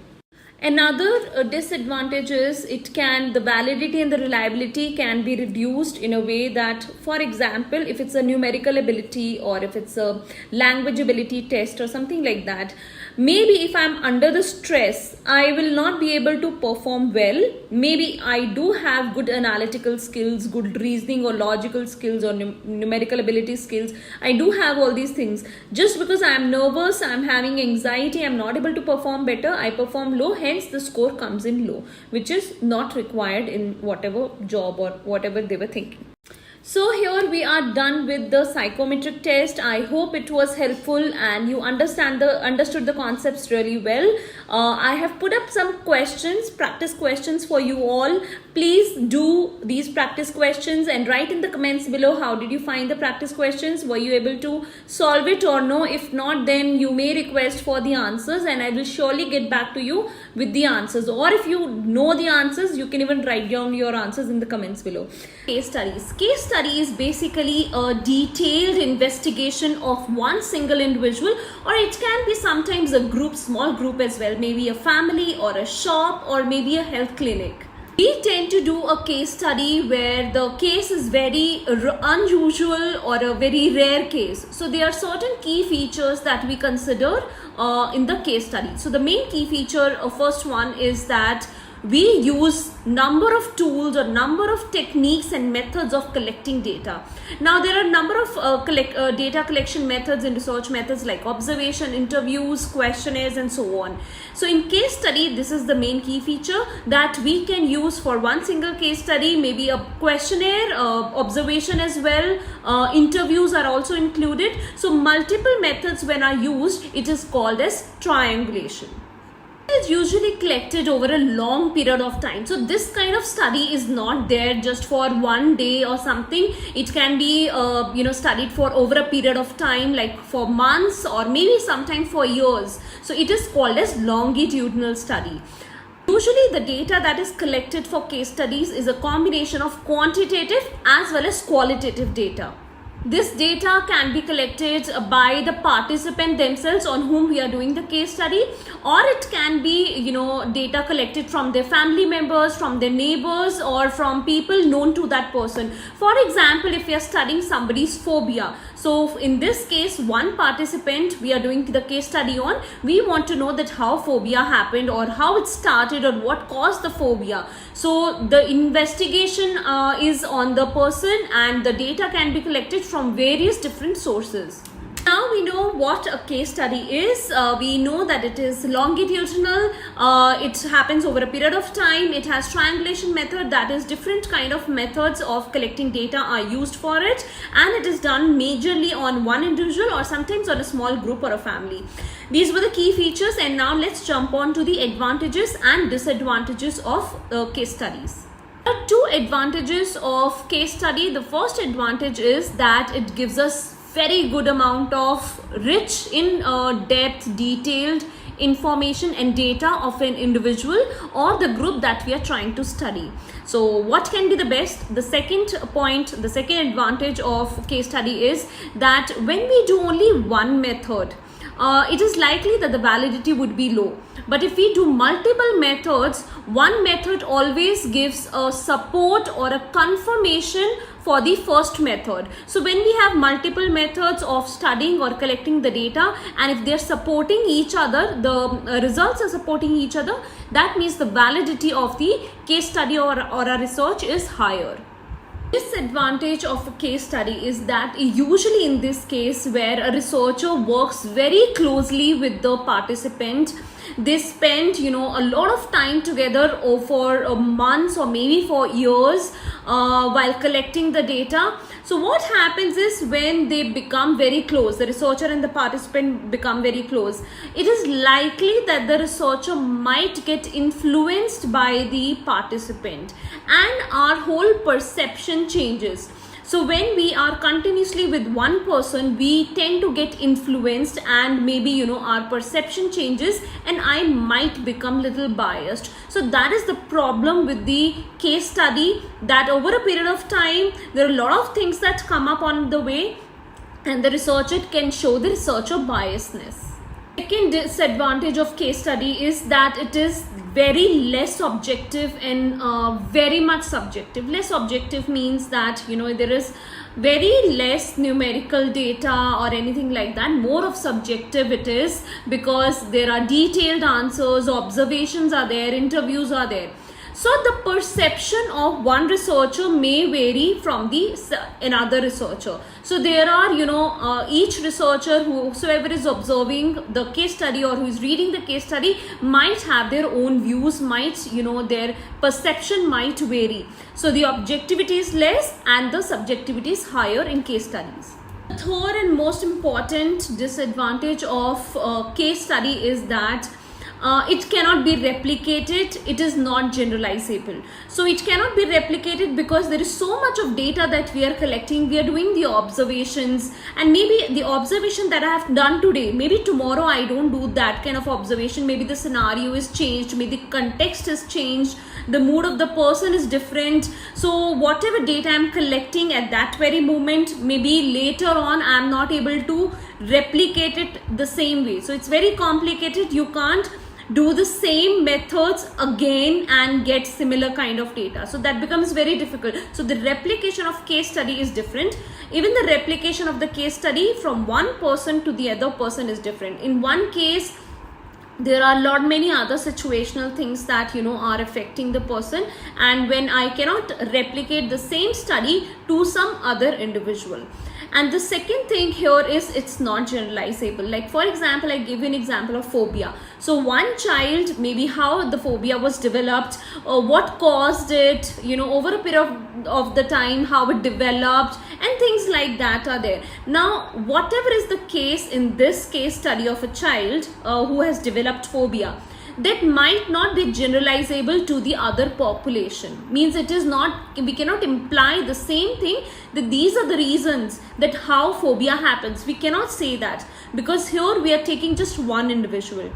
Another disadvantage is the validity and the reliability can be reduced in a way that, for example, if it's a numerical ability or if it's a language ability test or something like that, maybe if I'm under the stress, I will not be able to perform well. Maybe I do have good analytical skills, good reasoning or logical skills or numerical ability skills. I do have all these things. Just because I'm nervous, I'm having anxiety, I'm not able to perform better, I perform low, hence the score comes in low, which is not required in whatever job or whatever they were thinking. So here we are done with the psychometric test. I hope it was helpful and you understood the concepts really well. I have put up some questions, practice questions for you all. Please do these practice questions and write in the comments below how did you find the practice questions. Were you able to solve it or no? If not, then you may request for the answers and I will surely get back to you with the answers. Or if you know the answers, you can even write down your answers in the comments below. Case studies. Case study is basically a detailed investigation of one single individual, or it can be sometimes a group, small group as well, maybe a family or a shop or maybe a health clinic. We tend to do a case study where the case is very unusual or a very rare case. So there are certain key features that we consider in the case study. So the main key feature, first one, is that we use number of tools or number of techniques and methods of collecting data. Now there are a number of data collection methods and research methods like observation, interviews, questionnaires and so on. So in case study, this is the main key feature that we can use for one single case study, maybe a questionnaire, observation as well, interviews are also included. So multiple methods when are used, it is called as triangulation. Is usually collected over a long period of time. So this kind of study is not there just for one day or something. It can be studied for over a period of time, like for months or maybe sometime for years. So it is called as longitudinal study. Usually the data that is collected for case studies is a combination of quantitative as well as qualitative data. This data can be collected by the participant themselves on whom we are doing the case study, or it can be data collected from their family members, from their neighbors, or from people known to that person. For example, if we are studying somebody's phobia, so in this case one participant we are doing the case study on, we want to know that how phobia happened or how it started or what caused the phobia. So the investigation is on the person and the data can be collected from various different sources. Now we know what a case study is. We know that it is longitudinal. It happens over a period of time. It has triangulation method, that is different kind of methods of collecting data are used for it, and it is done majorly on one individual or sometimes on a small group or a family. These were the key features, and now let's jump on to the advantages and disadvantages of case studies. There are two advantages of case study. The first advantage is that it gives us very good amount of rich in depth detailed information and data of an individual or the group that we are trying to study. So what can be the best? The second advantage of case study is that when we do only one method, it is likely that the validity would be low. But if we do multiple methods, one method always gives a support or a confirmation for the first method. So when we have multiple methods of studying or collecting the data, and if they are supporting each other, the results are supporting each other, that means the validity of the case study or a research is higher. Disadvantage of a case study is that usually in this case where a researcher works very closely with the participant, they spend a lot of time together for months or maybe for years while collecting the data. So what happens is when they become very close, the researcher and the participant become very close, it is likely that the researcher might get influenced by the participant and our whole perception changes. So when we are continuously with one person, we tend to get influenced and maybe our perception changes and I might become little biased. So that is the problem with the case study, that over a period of time there are a lot of things that come up on the way and the researcher can show the researcher biasness. Second disadvantage of case study is that it is very less objective and very much subjective. Less objective means that there is very less numerical data or anything like that. More of subjective it is, because there are detailed answers, observations are there, interviews are there. So the perception of one researcher may vary from the another researcher. So there are, each researcher, whosoever is observing the case study or who is reading the case study, might have their own views, might, their perception might vary. So the objectivity is less and the subjectivity is higher in case studies. The third and most important disadvantage of case study is that it cannot be replicated. It is not generalizable. So it cannot be replicated because there is so much of data that we are collecting. We are doing the observations, and maybe the observation that I have done today, maybe tomorrow I don't do that kind of observation. Maybe the scenario is changed, maybe the context is changed, the mood of the person is different. So whatever data I am collecting at that very moment, maybe later on I am not able to replicate it the same way. So it's very complicated. You can't do the same methods again and get similar kind of data. So that becomes very difficult. So the replication of case study is different. Even the replication of the case study from one person to the other person is different. In one case, there are many other situational things that are affecting the person, and when I cannot replicate the same study to some other individual. And the second thing here is it's not generalizable. Like for example, I give you an example of phobia. So one child, maybe how the phobia was developed, or what caused it, over a period of the time, how it developed, and things like that are there. Now whatever is the case in this case study of a child who has developed phobia, that might not be generalizable to the other population. Means it is not, we cannot imply the same thing that these are the reasons that how phobia happens. We cannot say that, because here we are taking just one individual.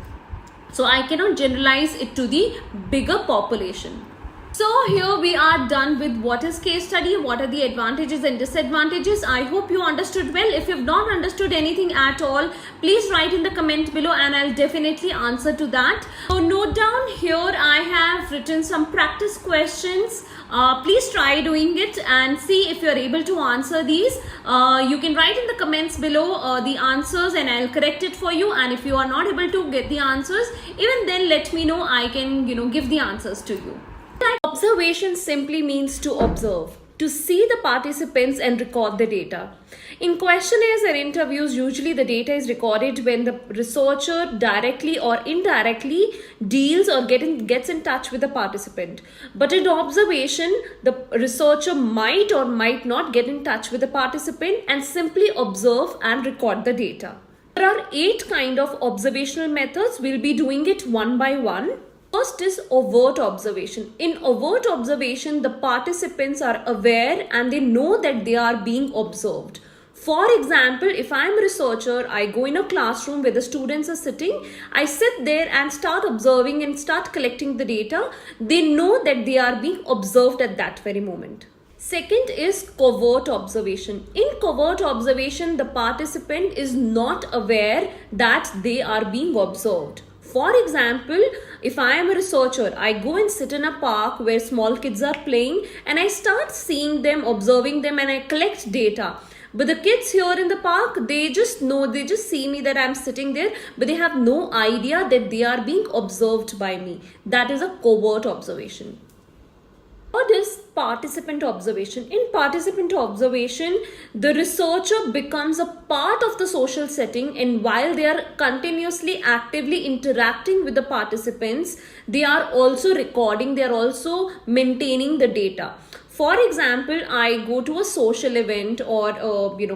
So I cannot generalize it to the bigger population. So here we are done with what is case study, what are the advantages and disadvantages. I hope you understood well. If you have not understood anything at all, please write in the comment below and I'll definitely answer to that. So note down here, I have written some practice questions. Please try doing it and see if you're able to answer these. You can write in the comments below the answers and I'll correct it for you. And if you are not able to get the answers, even then let me know. I can give the answers to you. Observation simply means to observe, to see the participants and record the data. In questionnaires and interviews, usually the data is recorded when the researcher directly or indirectly deals or gets in touch with the participant. But in observation, the researcher might or might not get in touch with the participant and simply observe and record the data. There are 8 kinds of observational methods. We'll be doing it one by one. First is overt observation. In overt observation, the participants are aware and they know that they are being observed. For example, if I am a researcher, I go in a classroom where the students are sitting, I sit there and start observing and start collecting the data. They know that they are being observed at that very moment. Second is covert observation. In covert observation, the participant is not aware that they are being observed. For example, if I am a researcher, I go and sit in a park where small kids are playing and I start seeing them, observing them, and I collect data. But the kids here in the park, they just see me that I'm sitting there, but they have no idea that they are being observed by me. That is a covert observation. What is participant observation? In participant observation, the researcher becomes a part of the social setting, and while they are continuously actively interacting with the participants, they are also recording, they are also maintaining the data. For example, I go to a social event or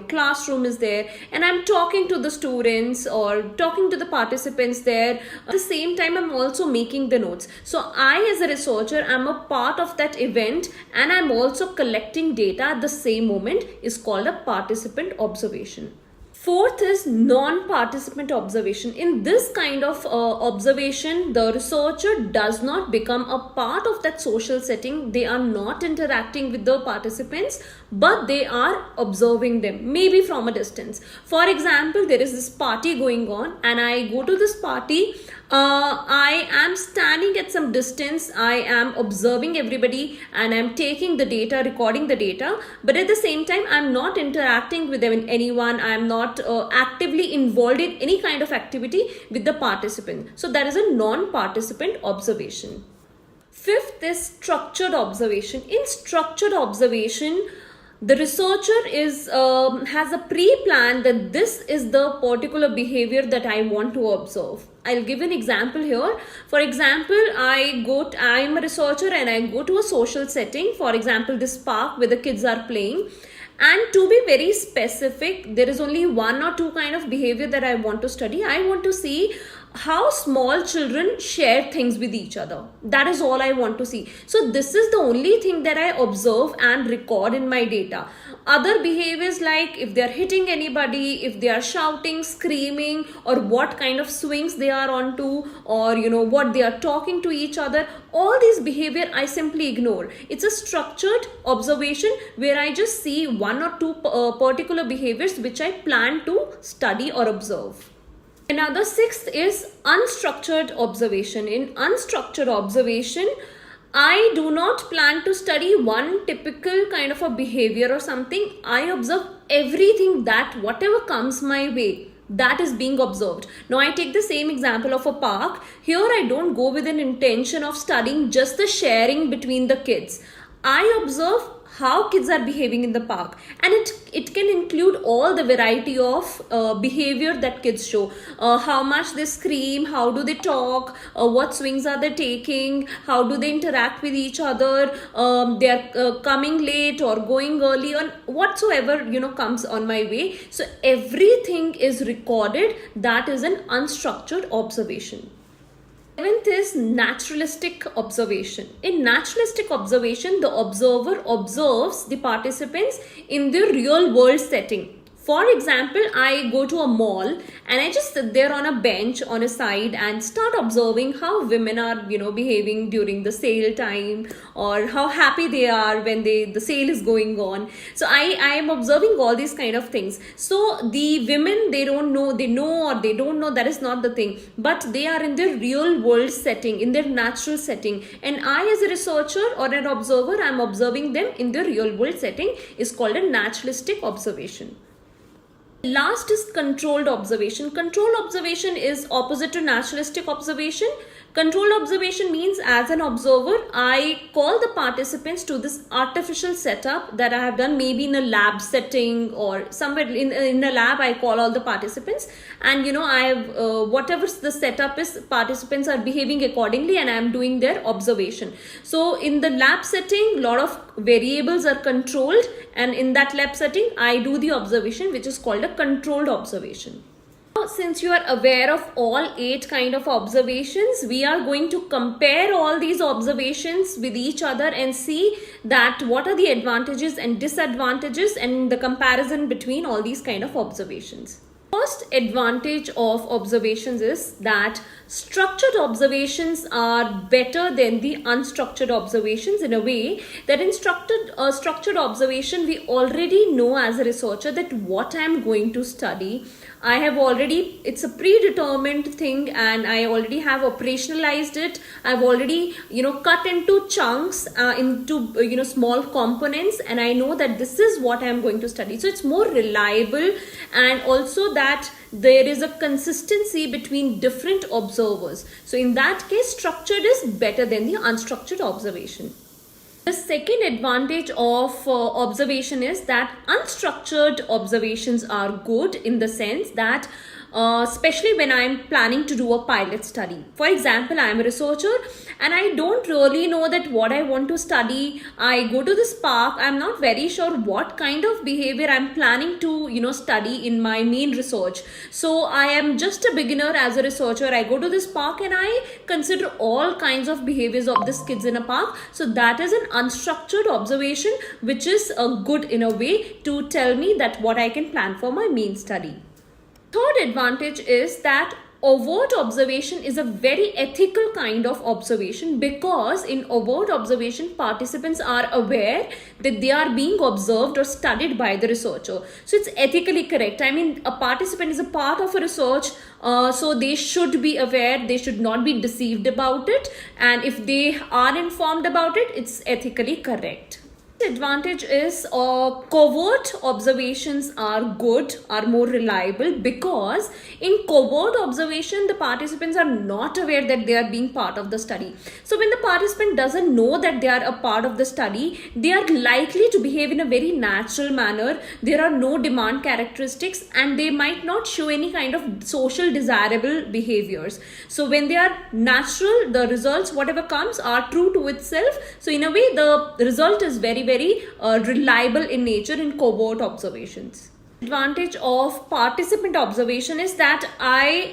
classroom is there and I'm talking to the students or talking to the participants there. At the same time, I'm also making the notes. So I, as a researcher, I'm a part of that event and I'm also collecting data at the same moment. Is called a participant observation. Fourth is non-participant observation. In this kind of observation, the researcher does not become a part of that social setting. They are not interacting with the participants, but they are observing them, maybe from a distance. For example, there is this party going on and I go to this party. I am standing at some distance. I am observing everybody and I'm taking the data, recording the data. But at the same time, I'm not interacting with anyone. I'm not actively involved in any kind of activity with the participant. So that is a non-participant observation. Fifth is structured observation. In structured observation, the researcher has a pre-plan that this is the particular behavior that I want to observe. I'll give an example here. For example, I'm a researcher and I go to a social setting, for example this park where the kids are playing, and to be very specific, there is only one or two kind of behavior that I want to study. I want to see how small children share things with each other. That is all I want to see. So this is the only thing that I observe and record in my data. Other behaviors, like if they are hitting anybody, if they are shouting, screaming, or what kind of swings they are onto, or what they are talking to each other, all these behavior I simply ignore. It's a structured observation where I just see one or two particular behaviors which I plan to study or observe. Another sixth is unstructured observation. In unstructured observation, I do not plan to study one typical kind of a behavior or something. I observe everything, that whatever comes my way, that is being observed. Now I take the same example of a park. Here I don't go with an intention of studying just the sharing between the kids. I observe how kids are behaving in the park, and it can include all the variety of behavior that kids show. How much they scream, how do they talk, what swings are they taking, how do they interact with each other, they are coming late or going early, on whatsoever comes on my way. So everything is recorded. That is an unstructured observation. Seventh is naturalistic observation. In naturalistic observation, the observer observes the participants in the real world setting. For example, I go to a mall and I just sit there on a bench on a side and start observing how women are, behaving during the sale time, or how happy they are when the sale is going on. So I am observing all these kind of things. So the women, they know or they don't know, that is not the thing. But they are in their real world setting, in their natural setting. And I, as a researcher or an observer, I am observing them in their real world setting, is called a naturalistic observation. Last is controlled observation. Controlled observation is opposite to naturalistic observation. Controlled observation means, as an observer, I call the participants to this artificial setup that I have done, maybe in a lab setting or somewhere in a lab. I call all the participants, and I have whatever the setup is, participants are behaving accordingly, and I am doing their observation. So in the lab setting, a lot of variables are controlled, and in that lab setting, I do the observation, which is called a controlled observation. Since you are aware of all 8 kind of observations, we are going to compare all these observations with each other and see that what are the advantages and disadvantages and the comparison between all these kind of observations. First advantage of observations is that structured observations are better than the unstructured observations, in a way that in structured observation, we already know as a researcher that what I am going to study, it's a predetermined thing, and I already have operationalized it. I've already cut into chunks, into small components, and I know that this is what I'm going to study. So it's more reliable, and also that there is a consistency between different observers. So in that case, structured is better than the unstructured observation. The second advantage of observation is that unstructured observations are good, in the sense that especially when I am planning to do a pilot study. For example, I am a researcher and I don't really know that what I want to study. I go to this park. I'm not very sure what kind of behavior I'm planning to study in my main research. So I am just a beginner as a researcher. I go to this park and I consider all kinds of behaviors of these kids in a park. So that is an unstructured observation, which is good in a way to tell me that what I can plan for my main study. Third advantage is that overt observation is a very ethical kind of observation, because in overt observation, participants are aware that they are being observed or studied by the researcher. So it's ethically correct. I mean, a participant is a part of a research, so they should be aware, they should not be deceived about it, and if they are informed about it, it's ethically correct. Advantage is covert observations are good, are more reliable, because in covert observation the participants are not aware that they are being part of the study. So when the participant doesn't know that they are a part of the study, they are likely to behave in a very natural manner. There are no demand characteristics and they might not show any kind of social desirable behaviors. So when they are natural, the results whatever comes are true to itself. So in a way the result is very reliable in nature in covert observations. Advantage of participant observation is that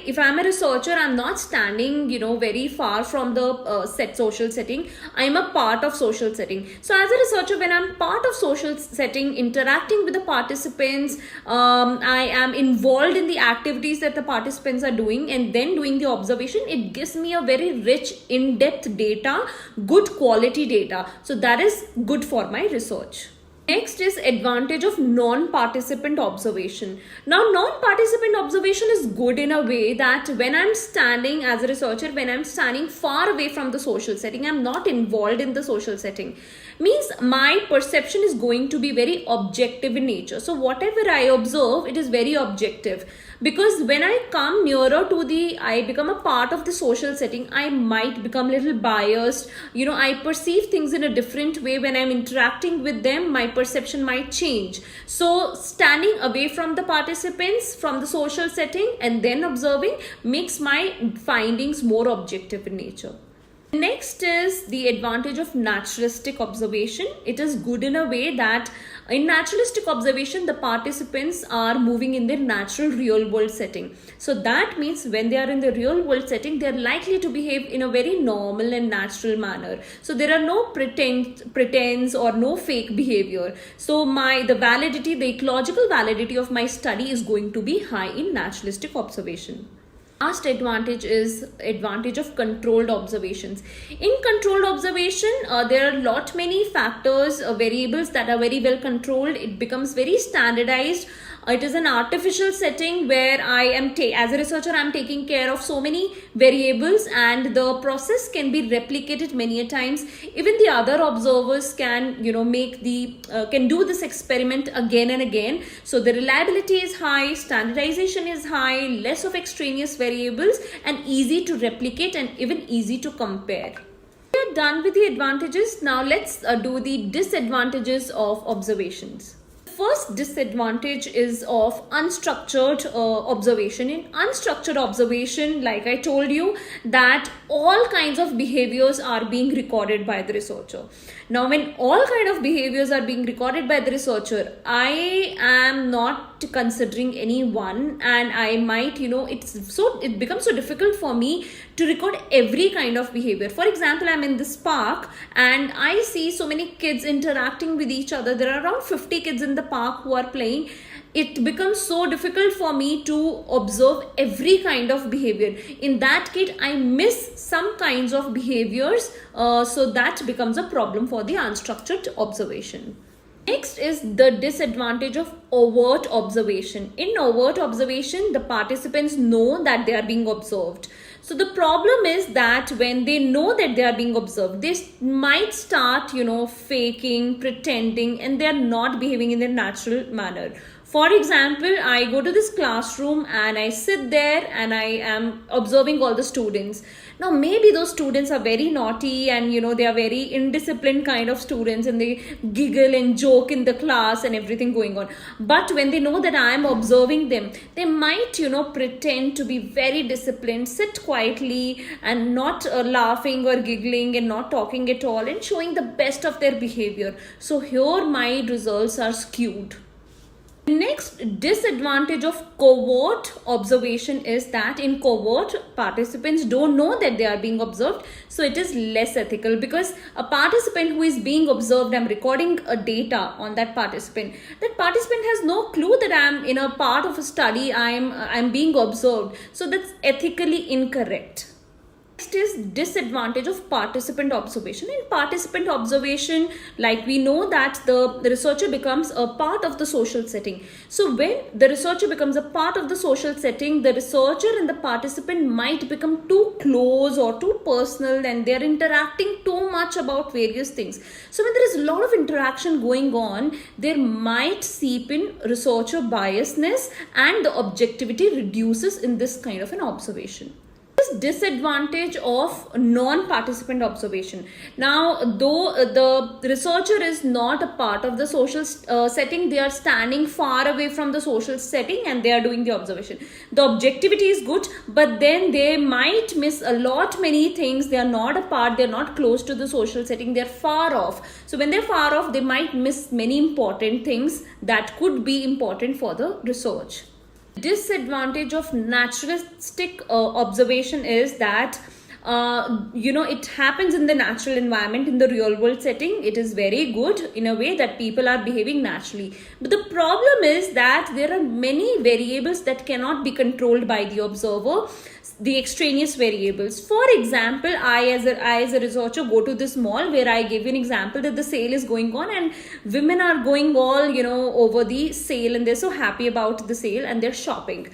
if I'm a researcher, I'm not standing very far from the social setting. I'm a part of social setting. So as a researcher, when I'm part of social setting, interacting with the participants, I am involved in the activities that the participants are doing and then doing the observation. It gives me a very rich in-depth data, good quality data. So that is good for my research. Next is advantage of non-participant observation. Now, non-participant observation is good in a way that when I'm standing as a researcher, when I'm standing far away from the social setting, I'm not involved in the social setting, means my perception is going to be very objective in nature. So whatever I observe, it is very objective. Because when I come nearer to I become a part of the social setting, I might become a little biased. I perceive things in a different way. When I'm interacting with them, my perception might change. So standing away from the participants, from the social setting and then observing makes my findings more objective in nature. Next is the advantage of naturalistic observation. It is good in a way that in naturalistic observation, the participants are moving in their natural real world setting. So that means when they are in the real world setting, they are likely to behave in a very normal and natural manner. So there are no pretense or no fake behavior. So the ecological validity of my study is going to be high in naturalistic observation. Last advantage is advantage of controlled observations. In controlled observation, there are many factors, variables that are very well controlled. It becomes very standardized. It is an artificial setting where as a researcher, I'm taking care of so many variables and the process can be replicated many a times. Even the other observers can, can do this experiment again and again. So the reliability is high, standardization is high, less of extraneous variables and easy to replicate and even easy to compare. We are done with the advantages. Now let's do the disadvantages of observations. First disadvantage is of unstructured observation. In unstructured observation, like I told you, that all kinds of behaviors are being recorded by the researcher. Now, when all kinds of behaviors are being recorded by the researcher, I am not considering any one, and I might, it becomes so difficult for me to record every kind of behavior. For example, I'm in this park and I see so many kids interacting with each other. There are around 50 kids in the park who are playing. It becomes so difficult for me to observe every kind of behavior. In that case, I miss some kinds of behaviors. So that becomes a problem for the unstructured observation. Next is the disadvantage of overt observation. In overt observation, the participants know that they are being observed. So the problem is that when they know that they are being observed, they might start, faking, pretending, and they are not behaving in their natural manner. For example, I go to this classroom and I sit there and I am observing all the students. Now, maybe those students are very naughty and, they are very indisciplined kind of students and they giggle and joke in the class and everything going on. But when they know that I am observing them, they might, pretend to be very disciplined, sit quietly and not laughing or giggling and not talking at all and showing the best of their behavior. So here my results are skewed. Next disadvantage of covert observation is that in covert, participants don't know that they are being observed. So it is less ethical because a participant who is being observed, I'm recording a data on that participant. That participant has no clue that I'm in a part of a study, I'm being observed. So that's ethically incorrect. Next is disadvantage of participant observation. In participant observation, like we know that the researcher becomes a part of the social setting. So when the researcher becomes a part of the social setting, the researcher and the participant might become too close or too personal, and they're interacting too much about various things. So when there is a lot of interaction going on, there might seep in researcher biasness, and the objectivity reduces in this kind of an observation. Disadvantage of non-participant observation. Now, though the researcher is not a part of the social setting, they are standing far away from the social setting and they are doing the observation. The objectivity is good, but then they might miss many things. They are not a part, they are not close to the social setting, they are far off. So when they're far off, they might miss many important things that could be important for the research. Disadvantage of naturalistic observation is that it happens in the natural environment, in the real world setting. It is very good in a way that people are behaving naturally, but the problem is that there are many variables that cannot be controlled by the observer, the extraneous variables. For example, I as a researcher go to this mall where I gave you an example that the sale is going on and women are going all over the sale and they're so happy about the sale and they're shopping.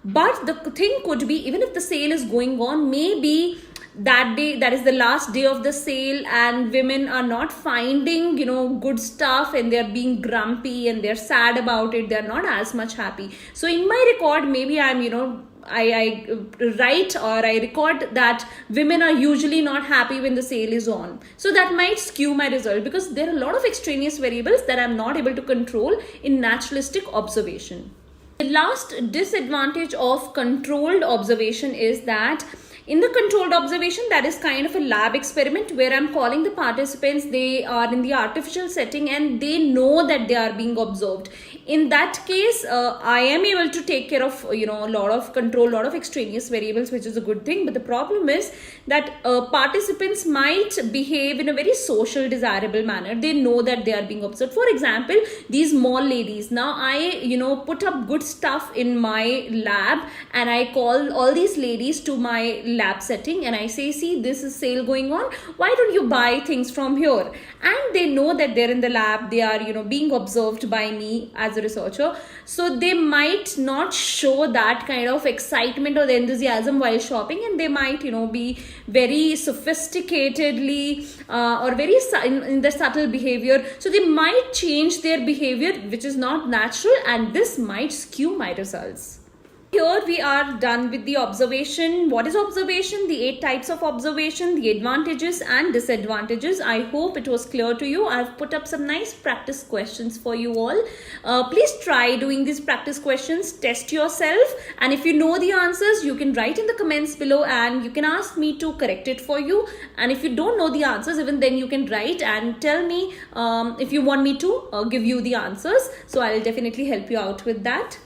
But the thing could be, even if the sale is going on, maybe that day, that is the last day of the sale, and women are not finding good stuff and they're being grumpy and they're sad about it, they're not as much happy. So in my record, maybe I write or I record that women are usually not happy when the sale is on. So that might skew my result because there are a lot of extraneous variables that I'm not able to control in naturalistic observation. The last disadvantage of controlled observation is that in the controlled observation, that is kind of a lab experiment where I'm calling the participants, they are in the artificial setting and they know that they are being observed. In that case, I am able to take care of, a lot of control, a lot of extraneous variables, which is a good thing. But the problem is that participants might behave in a very social, desirable manner. They know that they are being observed. For example, these mall ladies. Now I, put up good stuff in my lab and I call all these ladies to my lab setting and I say, see, this is sale going on. Why don't you buy things from here? And they know that they're in the lab. They are, being observed by me as a researcher. So they might not show that kind of excitement or the enthusiasm while shopping, and they might, be very sophisticatedly or very in the subtle behavior. So they might change their behavior, which is not natural, and this might skew my results. Here we are done with the observation. What is observation? The 8 types of observation, the advantages and disadvantages. I hope it was clear to you. I've put up some nice practice questions for you all. Please try doing these practice questions. Test yourself. And if you know the answers, you can write in the comments below and you can ask me to correct it for you. And if you don't know the answers, even then you can write and tell me if you want me to give you the answers. So I'll definitely help you out with that.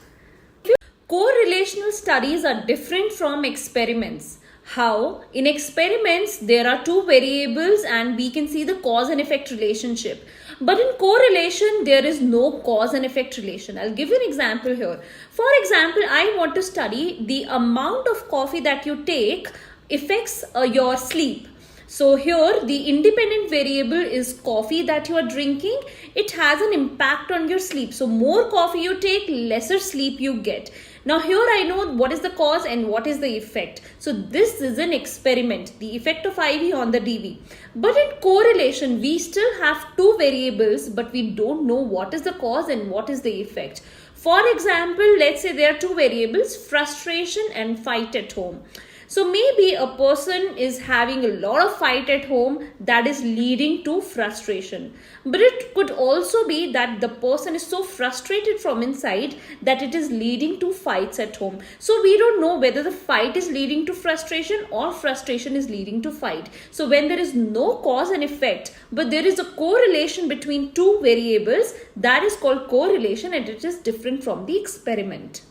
Correlational studies are different from experiments. How? In experiments, there are 2 variables and we can see the cause and effect relationship. But in correlation, there is no cause and effect relation. I'll give you an example here. For example, I want to study the amount of coffee that you take affects your sleep. So here the independent variable is coffee that you are drinking. It has an impact on your sleep. So more coffee you take, lesser sleep you get. Now here I know what is the cause and what is the effect. So this is an experiment, the effect of IV on the DV. But in correlation, we still have 2 variables, but we don't know what is the cause and what is the effect. For example, let's say there are 2 variables, frustration and fight at home. So maybe a person is having a lot of fight at home that is leading to frustration. But it could also be that the person is so frustrated from inside that it is leading to fights at home. So we don't know whether the fight is leading to frustration or frustration is leading to fight. So when there is no cause and effect, but there is a correlation between 2 variables, that is called correlation, and it is different from the experiment.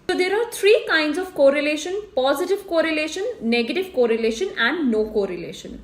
So there are 3 kinds of correlation: positive correlation, negative correlation and no correlation.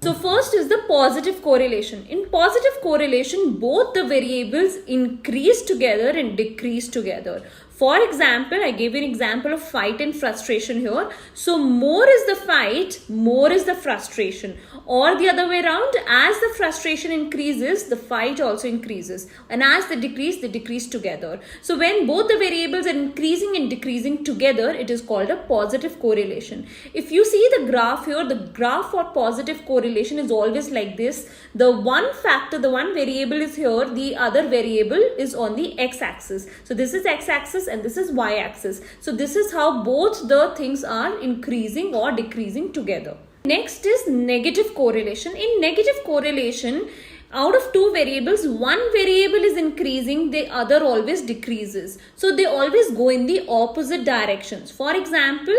So first is the positive correlation. In positive correlation, both the variables increase together and decrease together. For example, I gave you an example of fight and frustration here. So more is the fight, more is the frustration. Or the other way around, as the frustration increases, the fight also increases. And as they decrease together. So when both the variables are increasing and decreasing together, it is called a positive correlation. If you see the graph here, the graph for positive correlation is always like this. The one factor, the one variable is here, the other variable is on the x-axis. So this is x-axis and this is y-axis. So this is how both the things are increasing or decreasing together. Next is negative correlation. In negative correlation, out of two variables, one variable is increasing, the other always decreases. So they always go in the opposite directions. For example,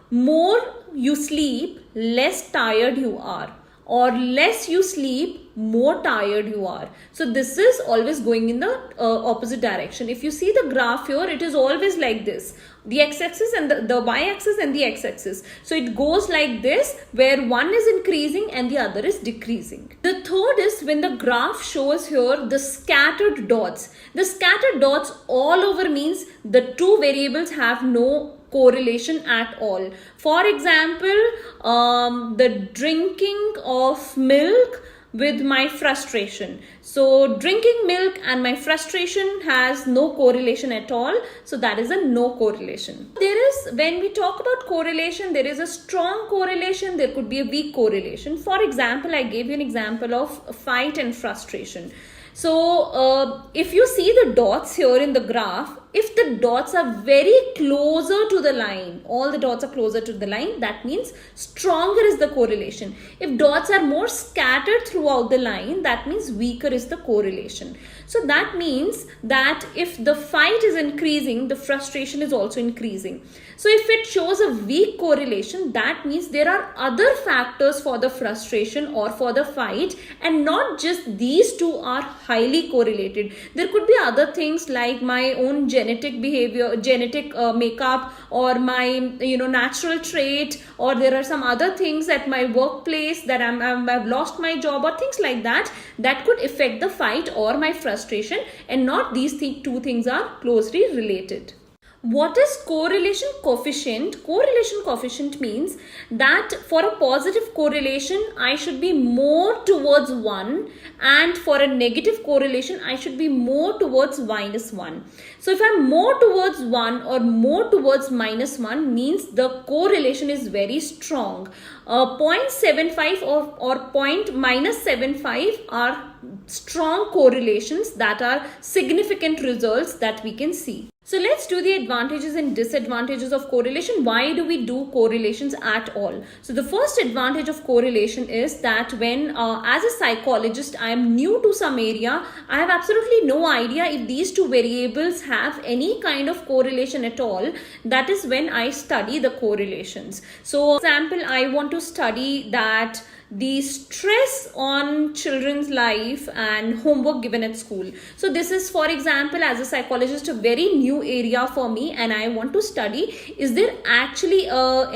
more you sleep, less tired you are. Or less you sleep, more tired you are. So this is always going in the opposite direction. If you see the graph here, it is always like this. The x-axis and the y-axis and the x-axis. So it goes like this, where one is increasing and the other is decreasing. The third is when the graph shows here the scattered dots. The scattered dots all over means the two variables have no correlation at all. For example, the drinking of milk with my frustration. So drinking milk and my frustration has no correlation at all. So that is a no correlation. There is, when we talk about correlation, there is a strong correlation, there could be a weak correlation. For example, I gave you an example of fight and frustration. So if you see the dots here in the graph, if the dots are very closer to the line, all the dots are closer to the line, that means stronger is the correlation. If dots are more scattered throughout the line, that means weaker is the correlation. So that means that if the fight is increasing, the frustration is also increasing. So if it shows a weak correlation, that means there are other factors for the frustration or for the fight, and not just these two are highly correlated. There could be other things like my own genetic behavior, genetic makeup, or my natural trait, or there are some other things at my workplace that I've lost my job or things like that, that could affect the fight or my frustration, and not these two things are closely related. What is correlation coefficient? Correlation coefficient means that for a positive correlation, I should be more towards 1, and for a negative correlation, I should be more towards -1. So if I'm more towards 1 or more towards -1 means the correlation is very strong. 0.75 or -75 are strong correlations that are significant results that we can see. So let's do the advantages and disadvantages of correlation. Why do we do correlations at all? So the first advantage of correlation is that when as a psychologist I am new to some area, I have absolutely no idea if these two variables have any kind of correlation at all. That is when I study the correlations. So for example, I want to study that the stress on children's life and homework given at school. So this is, for example, as a psychologist, a very new area for me, and I want to study, is there actually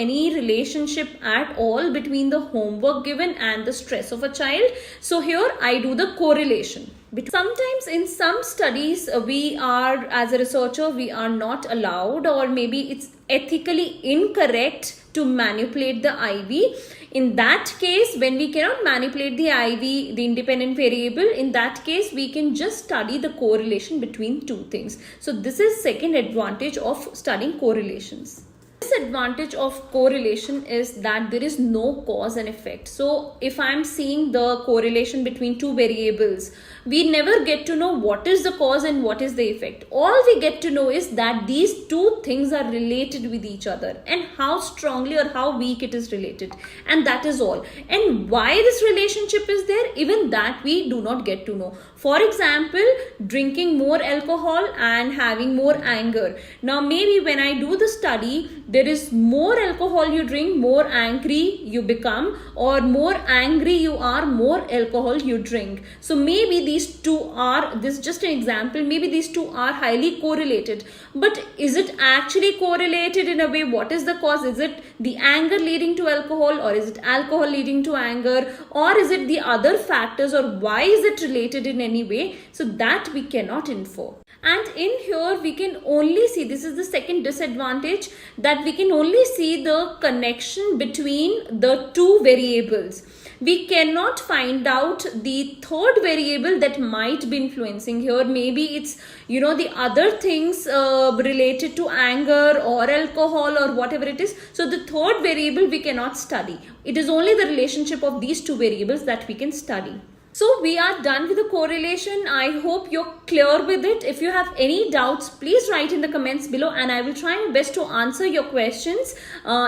any relationship at all between the homework given and the stress of a child? So here I do the correlation. Sometimes in some studies we are, as a researcher, we are not allowed, or maybe it's ethically incorrect to manipulate the IV. In that case, when we cannot manipulate the IV, the independent variable, in that case we can just study the correlation between two things. So this is second advantage of studying correlations. Disadvantage of correlation is that there is no cause and effect. So if I'm seeing the correlation between two variables, we never get to know what is the cause and what is the effect. All we get to know is that these two things are related with each other, and how strongly or how weak it is related, and that is all. And why this relationship is there, even that we do not get to know. For example, drinking more alcohol and having more anger. Now maybe when I do the study, there is more alcohol you drink, more angry you become, or more angry you are, more alcohol you drink. So maybe these these two are, this is just an example, maybe these two are highly correlated, but is it actually correlated in a way? What is the cause? Is it the anger leading to alcohol, or is it alcohol leading to anger, or is it the other factors, or why is it related in any way? So that we cannot infer. And in here we can only see, this is the second disadvantage, that we can only see the connection between the two variables. We cannot find out the third variable that might be influencing here. Maybe it's, the other things related to anger or alcohol or whatever it is. So the third variable we cannot study. It is only the relationship of these two variables that we can study. So we are done with the correlation. I hope you're clear with it. If you have any doubts, please write in the comments below, and I will try my best to answer your questions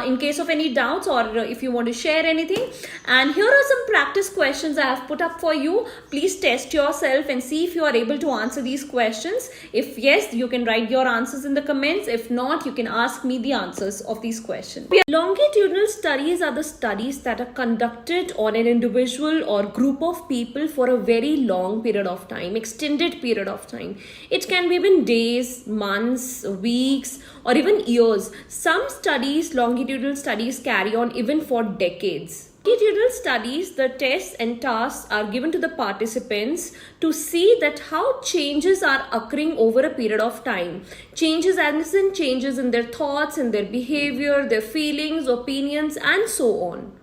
in case of any doubts, or if you want to share anything. And here are some practice questions I have put up for you. Please test yourself and see if you are able to answer these questions. If yes, you can write your answers in the comments. If not, you can ask me the answers of these questions. Longitudinal studies are the studies that are conducted on an individual or group of people for a very long period of time, extended period of time. It can be even days, months, weeks, or even years. Some studies, longitudinal studies, carry on even for decades. Longitudinal studies, the tests and tasks are given to the participants to see that how changes are occurring over a period of time. Changes as in changes in their thoughts, in their behavior, their feelings, opinions, and so on.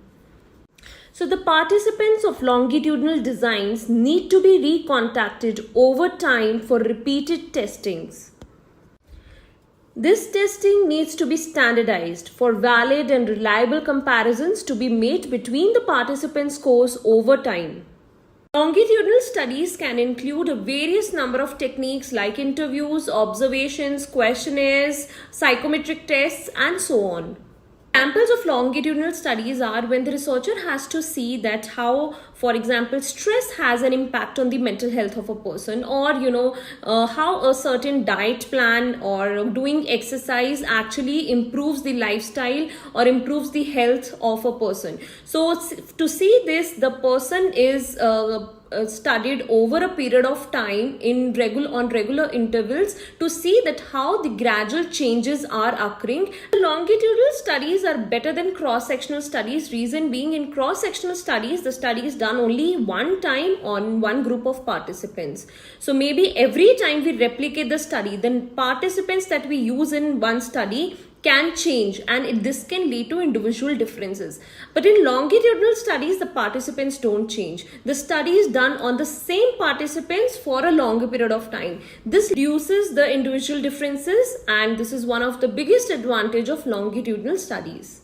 So the participants of longitudinal designs need to be recontacted over time for repeated testings. This testing needs to be standardized for valid and reliable comparisons to be made between the participants' scores over time. Longitudinal studies can include a various number of techniques like interviews, observations, questionnaires, psychometric tests, and so on. Examples of longitudinal studies are when the researcher has to see that how, for example, stress has an impact on the mental health of a person, or how a certain diet plan or doing exercise actually improves the lifestyle or improves the health of a person. So to see this, the person is studied over a period of time on regular intervals to see that how the gradual changes are occurring. Longitudinal studies are better than cross-sectional studies. Reason being, in cross-sectional studies, the study is done only one time on one group of participants. So maybe every time we replicate the study, then participants that we use in one study can change, and this can lead to individual differences. But in longitudinal studies, the participants don't change. The study is done on the same participants for a longer period of time. This reduces the individual differences, and this is one of the biggest advantage of longitudinal studies.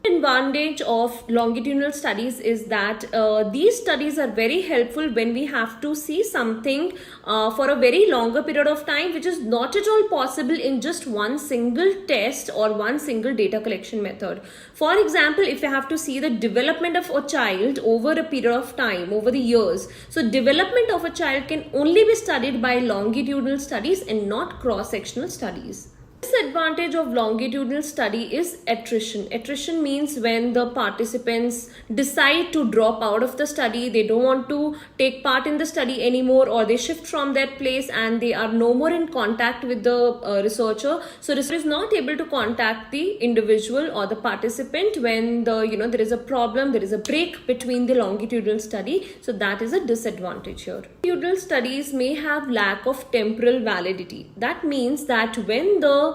Advantage of longitudinal studies is that these studies are very helpful when we have to see something for a very longer period of time, which is not at all possible in just one single test or one single data collection method. For example, if you have to see the development of a child over a period of time, over the years, so development of a child can only be studied by longitudinal studies and not cross-sectional studies. Disadvantage of longitudinal study is attrition. Attrition means when the participants decide to drop out of the study, they don't want to take part in the study anymore, or they shift from their place and they are no more in contact with the researcher. So researcher is not able to contact the individual or the participant when there is a problem, there is a break between the longitudinal study. So that is a disadvantage here. Longitudinal studies may have lack of temporal validity. That means that when the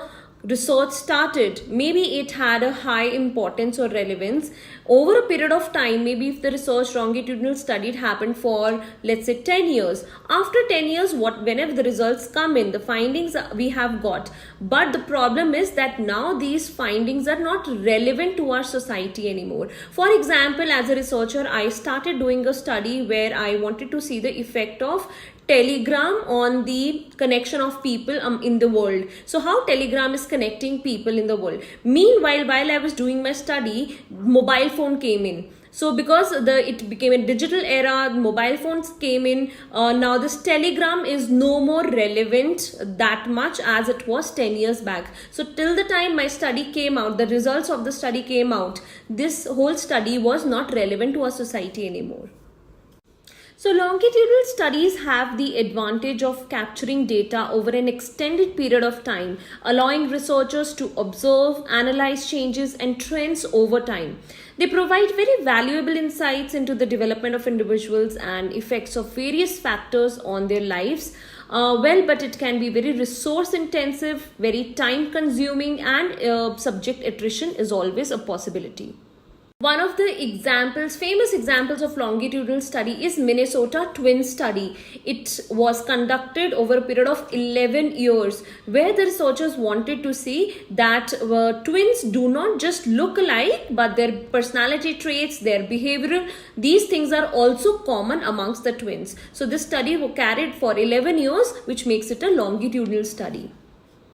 research started, maybe it had a high importance or relevance. Over a period of time, maybe if the research longitudinal study happened for, let's say, 10 years. After 10 years, whenever the results come in, the findings we have got. But the problem is that now these findings are not relevant to our society anymore. For example, as a researcher, I started doing a study where I wanted to see the effect of Telegram on the connection of people in the world. So how Telegram is connecting people in the world. Meanwhile, while I was doing my study, mobile phone came in. So because it became a digital era, mobile phones came in. Now this Telegram is no more relevant that much as it was 10 years back. So till the time my study came out, the results of the study came out, this whole study was not relevant to our society anymore. So, longitudinal studies have the advantage of capturing data over an extended period of time, allowing researchers to observe, analyze changes and trends over time. They provide very valuable insights into the development of individuals and effects of various factors on their lives. But it can be very resource intensive, very time consuming, and subject attrition is always a possibility. One of the famous examples of longitudinal study is Minnesota twin study. It was conducted over a period of 11 years where the researchers wanted to see that twins do not just look alike, but their personality traits, their behavioral, these things are also common amongst the twins. So this study was carried for 11 years, which makes it a longitudinal study.